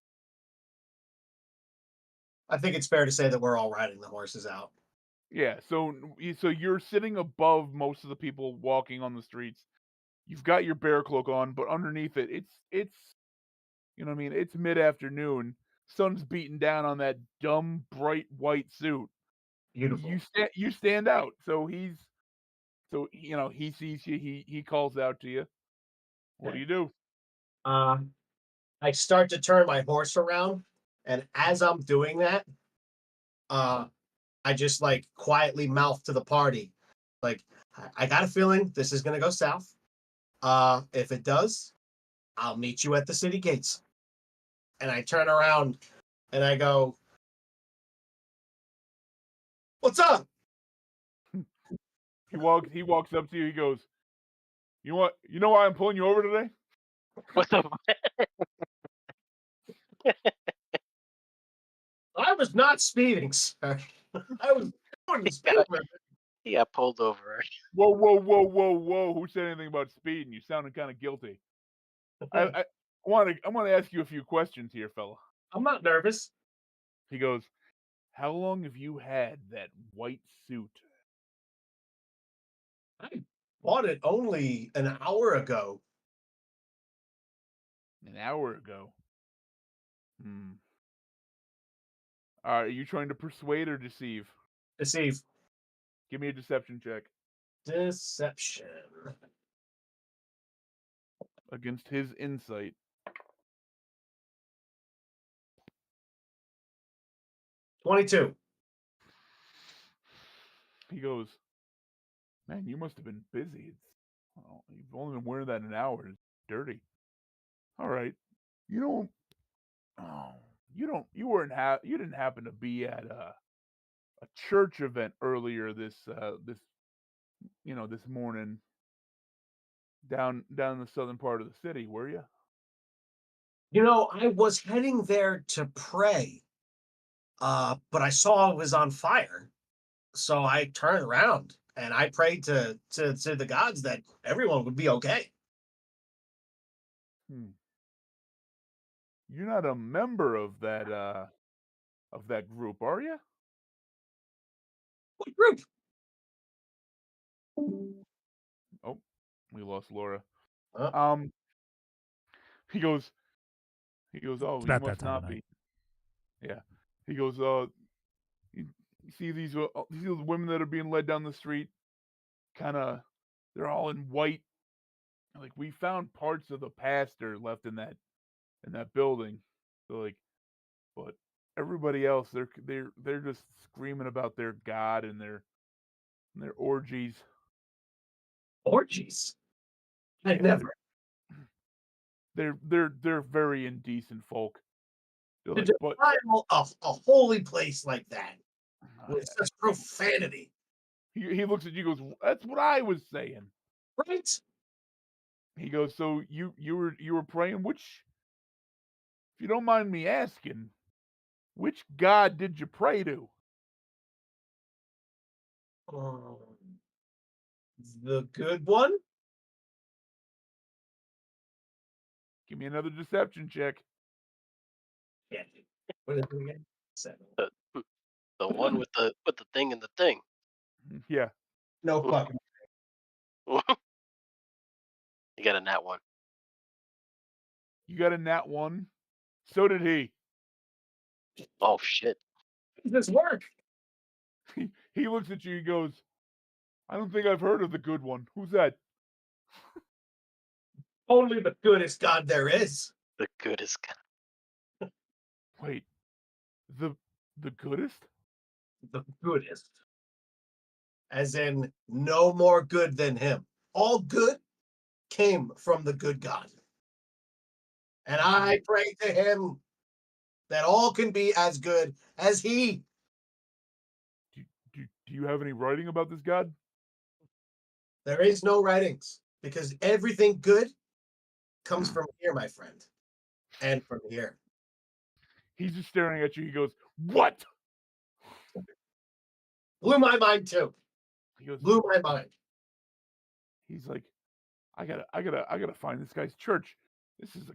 I think it's fair to say that we're all riding the horses out. Yeah, so you're sitting above most of the people walking on the streets, You've got your bear cloak on, but underneath it, it's you know what I mean. It's mid-afternoon. Sun's beating down on that dumb bright white suit. Beautiful. You stand out. So he sees you. He calls out to you. What do you do? I start to turn my horse around, and as I'm doing that, I just like quietly mouth to the party, like, I got a feeling this is gonna go south. If it does, I'll meet you at the city gates. And I turn around and I go, "What's up?" He walks up to you. He goes, "You know what? You know why I'm pulling you over today?" What the? I was not speeding, sir. I was doing the speed limit. He got pulled over. Whoa! Who said anything about speeding? You sounded kind of guilty. I want to ask you a few questions here, fella. I'm not nervous. He goes, "How long have you had that white suit?" I bought it only an hour ago. An hour ago. Are you trying to persuade or deceive? Deceive. Give me a deception check Deception. against his insight. 22. He goes, "Man, you must have been busy. You've only been wearing that an hour. It's dirty. All right. You don't. Oh, you don't. You weren't. You didn't happen to be at a church event earlier this this morning down in the southern part of the city, were you?" You know, I was heading there to pray, but I saw it was on fire. So I turned around and I prayed to the gods that everyone would be okay. You're not a member of that group, are you? What group? Oh, we lost Laura. Uh, He goes, "Oh, It's you about that must time of not night. be." Yeah. He goes, you see these women that are being led down the street, kind of, they're all in white. Like, we found parts of the pastor left in that building. So like, but everybody else, they're just screaming about their God and their orgies. Orgies. I Yeah, never. they're very indecent folk. They're To like, but defile a holy place like that with such profanity, he looks at you, goes, "That's what I was saying." right? He goes, "So you were praying, which, if you don't mind me asking, which God did you pray to?" Um, the good one? Give me another deception check. Yeah. What is it again? 7. The one with the thing and the thing. Yeah. No fucking. You got a nat one. You got a nat 1. So did he. Oh shit. Does this work? He looks at you, he goes, "I don't think I've heard of the good one. Who's that?" Only the goodest God there is. The goodest guy. Wait. The goodest? The goodest. As in, no more good than him. All good came from the good God. And I pray to him that all can be as good as he. Do you have any writing about this God? There is no writings because everything good comes from here, my friend, and from here. He's just staring at you. He goes, "What?" Blew my mind too. He goes, Blew my mind. he's like, I gotta find this guy's church. This is a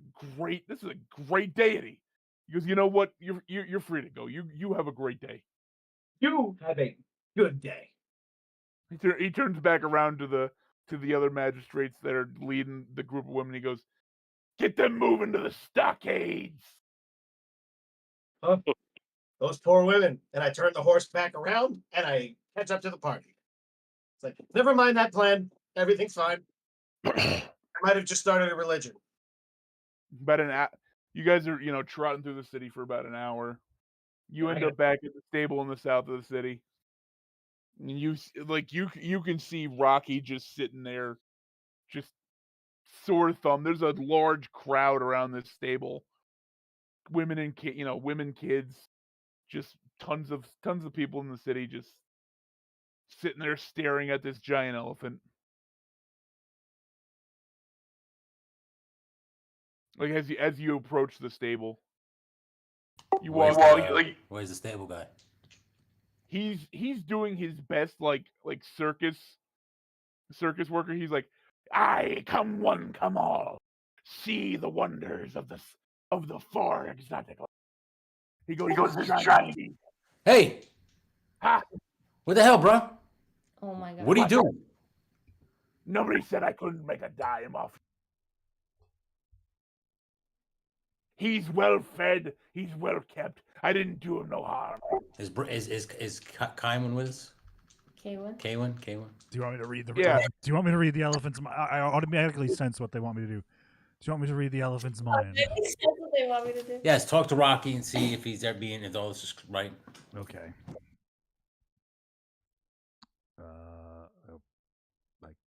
great deity." He goes, "You know what? You're free to go. You have a great day." You have a good day. He turns back around to to the other magistrates that are leading the group of women. He goes, "Get them moving to the stockades." Those poor women. And I turn the horse back around and I catch up to the party. It's like, never mind that plan. Everything's fine. I might have just started a religion. About an hour. You guys are, trotting through the city for about an hour. You end Right. up back at the stable in the south of the city. And you can see Rocky just sitting there, just sore thumb. There's a large crowd around this stable. Women and women, kids, just tons of people in the city just sitting there staring at this giant elephant. Like as you approach the stable, you Where's walk the, where's the stable guy? he's doing his best like circus worker. He's like, "Aye, come one, come all, see the wonders of the far exotic." He goes, "Try me." Hey, Ha! what the hell, bro? Oh my god. What are you doing? Nobody said I couldn't make a dime off. He's well fed. He's well kept. I didn't do him no harm. Is Kaiwan with us? Kaywin? Kaywin? Do you want me to read the? Yeah. Do you want me to read the elephant's? I automatically sense what they want me to do. Do you want me to read the elephant's mind? That's what they want me to do. Yes, talk to Rocky and see if he's there if all this is right. Okay.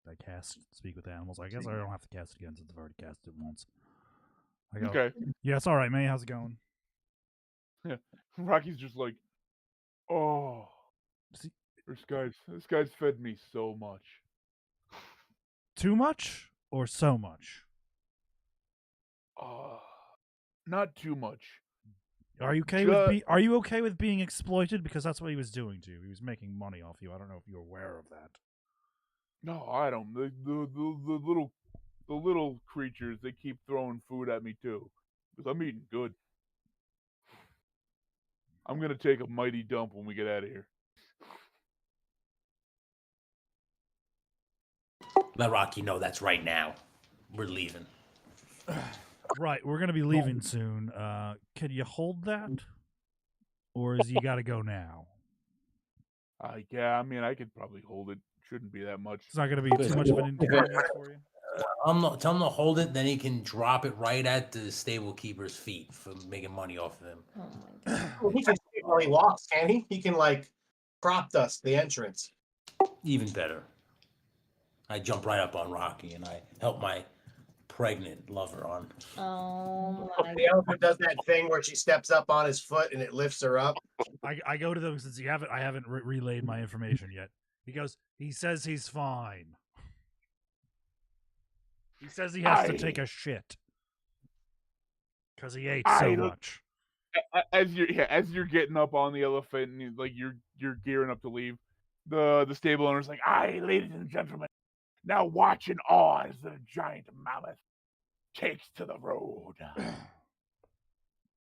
I cast speak with animals. I guess I don't have to cast it again since I've already cast it once. I go, Okay. yeah, it's all right, May. How's it going? Rocky's just like, "Oh, See- this guy's fed me so much." Too much or so much? Not too much. Are you okay with Are you okay with being exploited? Because that's what he was doing to you. He was making money off you. I don't know if you're aware of that. No, I don't. The little creatures, they keep throwing food at me too, because I'm eating good. I'm gonna take a mighty dump when we get out of here. Let Rocky know that's right now. We're leaving. Right, we're gonna be leaving soon. Can you hold that, or is you got to go now? Yeah, I mean, I could probably hold it. Shouldn't be that much. It's not gonna be too much of an inconvenience for you. Tell him to hold it, then he can drop it right at the stable keeper's feet for making money off of him. Oh my god. Well, he can see it while he walks, can he? He can crop dust the entrance. Even better. I jump right up on Rocky and I help my pregnant lover on. Oh my The elephant does that thing where she steps up on his foot and it lifts her up. I go to them since I haven't relayed my information yet. He says he's fine. He says he has to take a shit because he ate so much. As you're getting up on the elephant and you're gearing up to leave, the stable owner's like, "Aye, ladies and gentlemen, now watch in awe as the giant mammoth takes to the road."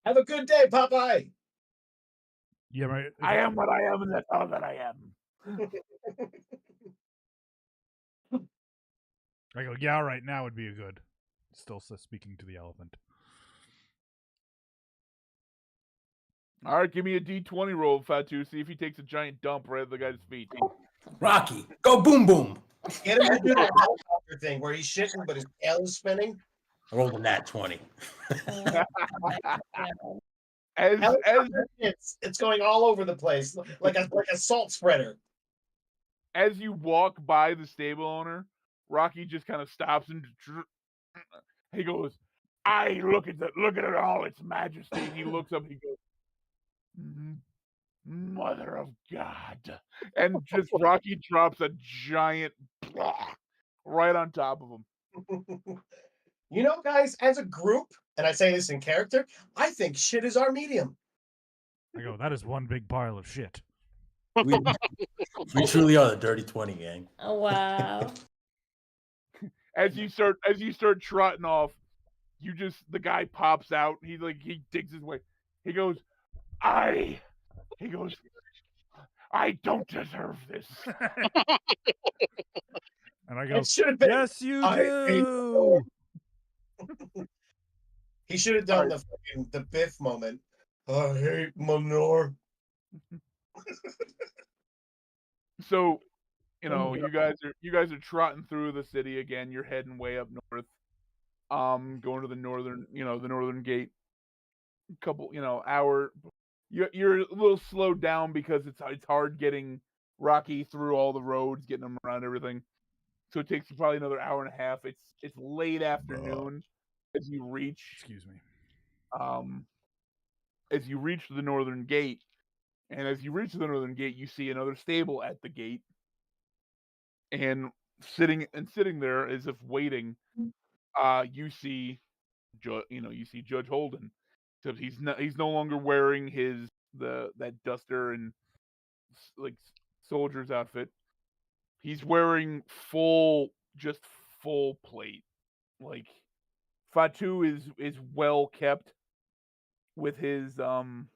Have a good day, Popeye. Yeah, right. I am what I am, and that's all that I am. I go, yeah, all right, now would be a good. Still speaking to the elephant. All right, give me a D20 roll, Fatu. See if he takes a giant dump right at the guy's feet. Rocky, go boom boom. Get him to do that helicopter thing where he's shitting but his tail is spinning. I rolled a nat 20. god. It's going all over the place like a salt spreader. As you walk by the stable owner, Rocky just kind of stops and he goes, "I look at it all its majesty." And he looks up and he goes, "Mother of God!" And just Rocky drops a giant right on top of him. You know, guys, as a group, and I say this in character, I think shit is our medium. I go, that is one big pile of shit. We truly are the Dirty 20 gang. Oh wow. As you start trotting off, the guy pops out. He digs his way. He goes, I don't deserve this. And I I It go, should have been. yes, you I hate do. He should have done Alright. the Biff moment. I hate manure. So, you Oh know, my you guys are trotting through the city again. You're heading way up north. Going to the northern gate. Couple, hour. You're a little slowed down because it's hard getting Rocky through all the roads, getting him around everything. So it takes you probably another hour and a half. It's late afternoon as you reach Excuse me. as you reach the northern gate. And as you reach the northern gate, you see another stable at the gate. And sitting there as if waiting, you see Judge Holden. Except he's no longer wearing that duster and like soldier's outfit. He's wearing full plate. Like Fatu is well kept with his in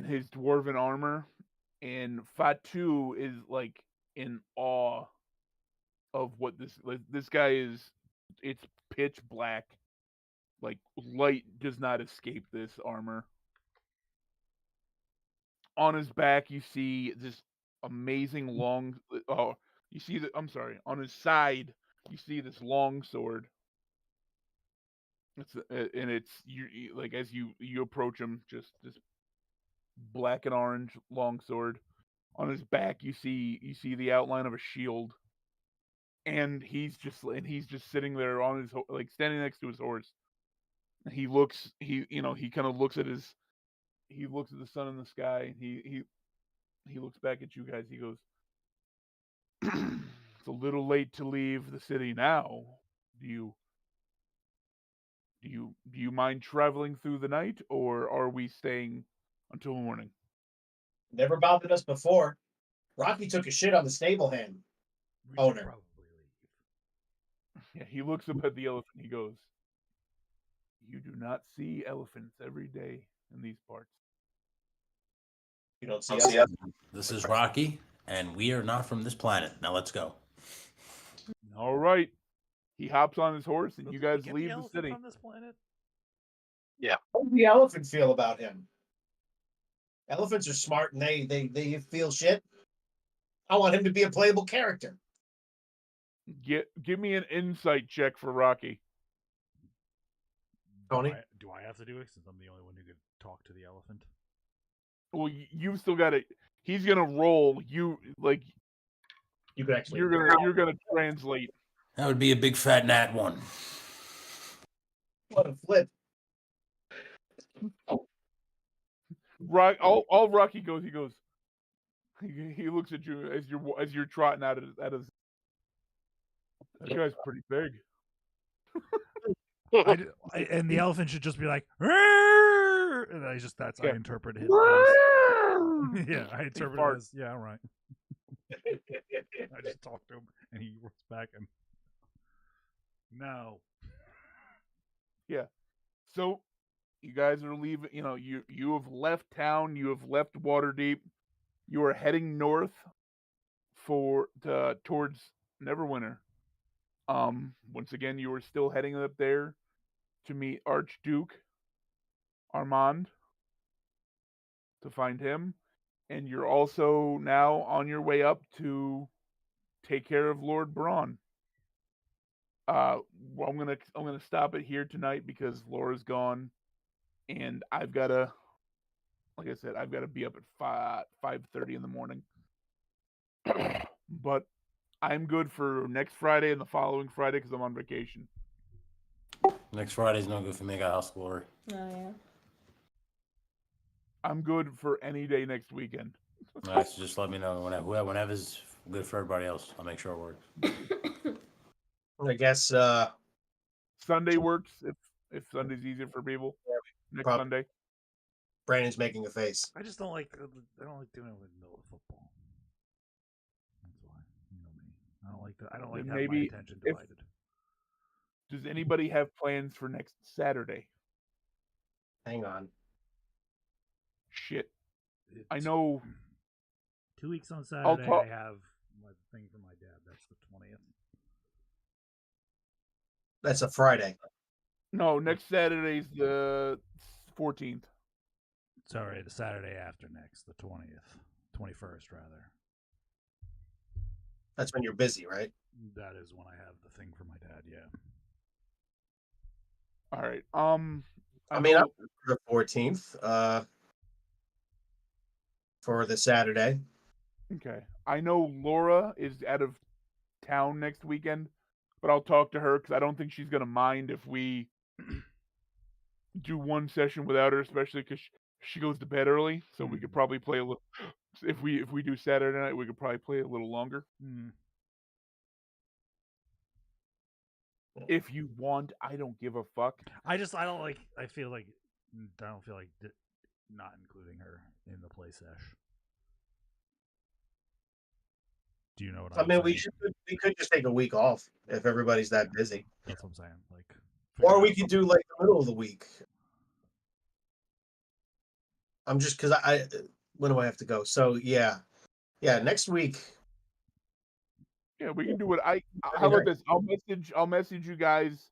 his dwarven armor, and Fatu is like in awe of what this guy is. It's pitch black, like light does not escape this armor. On his back, you see this amazing long. Oh, you see that? I'm sorry. On his side, you see this long sword. It's like as you approach him, just this black and orange long sword. On his back, you see the outline of a shield, and he's just sitting there on his like standing next to his horse. He kind of looks at the sun in the sky. He looks back at you guys. He goes, "It's a little late to leave the city now. Do you mind traveling through the night, or are we staying until morning?" Never bothered us before. Rocky took a shit on the stable hand. We should Owner. probably leave. Yeah, he looks up at the elephant. He goes, "You do not see elephants every day in these parts." You don't see us. This is Rocky, and we are not from this planet. Now let's go. All right. He hops on his horse, and you Did guys get leave the elephant city. from this planet? How does the elephant feel about him? Elephants are smart and they feel shit. I want him to be a playable character. Give me an insight check for Rocky. Tony? Do I have to do it since I'm the only one who could talk to the elephant? Well, you've still got it. He's gonna roll. You You could actually. you're gonna translate. That would be a big fat nat one. What a flip. All Rocky goes. He goes. He looks at you as you're trotting out of. That guy's pretty big. And the elephant should just be like, "Rrrr!" And I Yeah. interpret it. Yeah, I interpret it fart. as, yeah, all right. I just talked to him, and he runs back and no. So, you guys are leaving. You have left town. You have left Waterdeep. You are heading north towards Neverwinter. Once again, you are still heading up there to meet Archduke Armand, to find him, and you're also now on your way up to take care of Lord Braun. Well, I'm gonna stop it here tonight because Laura's gone, and I've gotta, like I said, I've gotta be up at 5:30 in the morning. But I'm good for next Friday and the following Friday because I'm on vacation. Next Friday's no good for me. I got house glory. Oh yeah. I'm good for any day next weekend. All right, so just let me know whenever's good for everybody else. I'll make sure it works. I guess Sunday works if Sunday's easier for people. Next Probably. Sunday. Brandon's making a face. I just don't like doing it in the middle of football. That's why. You know me. I don't like that. I don't like Then having my maybe attention if- divided. Does anybody have plans for next Saturday? Hang on. Shit. It's I know 2 weeks on Saturday. talk- I have my thing for my dad. That's the 20th. That's a Friday. No, next Saturday's the 14th. Sorry, the Saturday after next, the 20th, 21st rather. That's when you're busy, right? That is when I have the thing for my dad. Yeah. All right. I mean, I'm know- the 14th. For the Saturday. Okay. I know Laura is out of town next weekend, but I'll talk to her because I don't think she's gonna mind if we do one session without her, especially because she goes to bed early. So we could probably play a little. If we do Saturday night, we could probably play a little longer. If you want, I don't give a fuck. I don't like. I feel like not including her in the play sesh. Do you know what I I'm mean, saying? we could just take a week off if everybody's that busy. That's what I'm saying. Like, Or we could do like the middle of the week. I'm just because I when do I have to go? So yeah, next week. Yeah, we can do it. How about this? I'll message you guys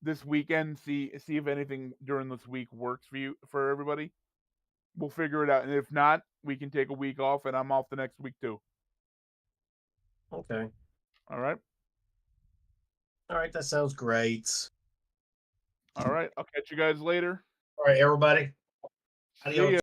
this weekend. See if anything during this week works for everybody. We'll figure it out, and if not, we can take a week off, and I'm off the next week too. Okay. All right. All right, that sounds great. All right. I'll catch you guys later. All right, everybody. See ya.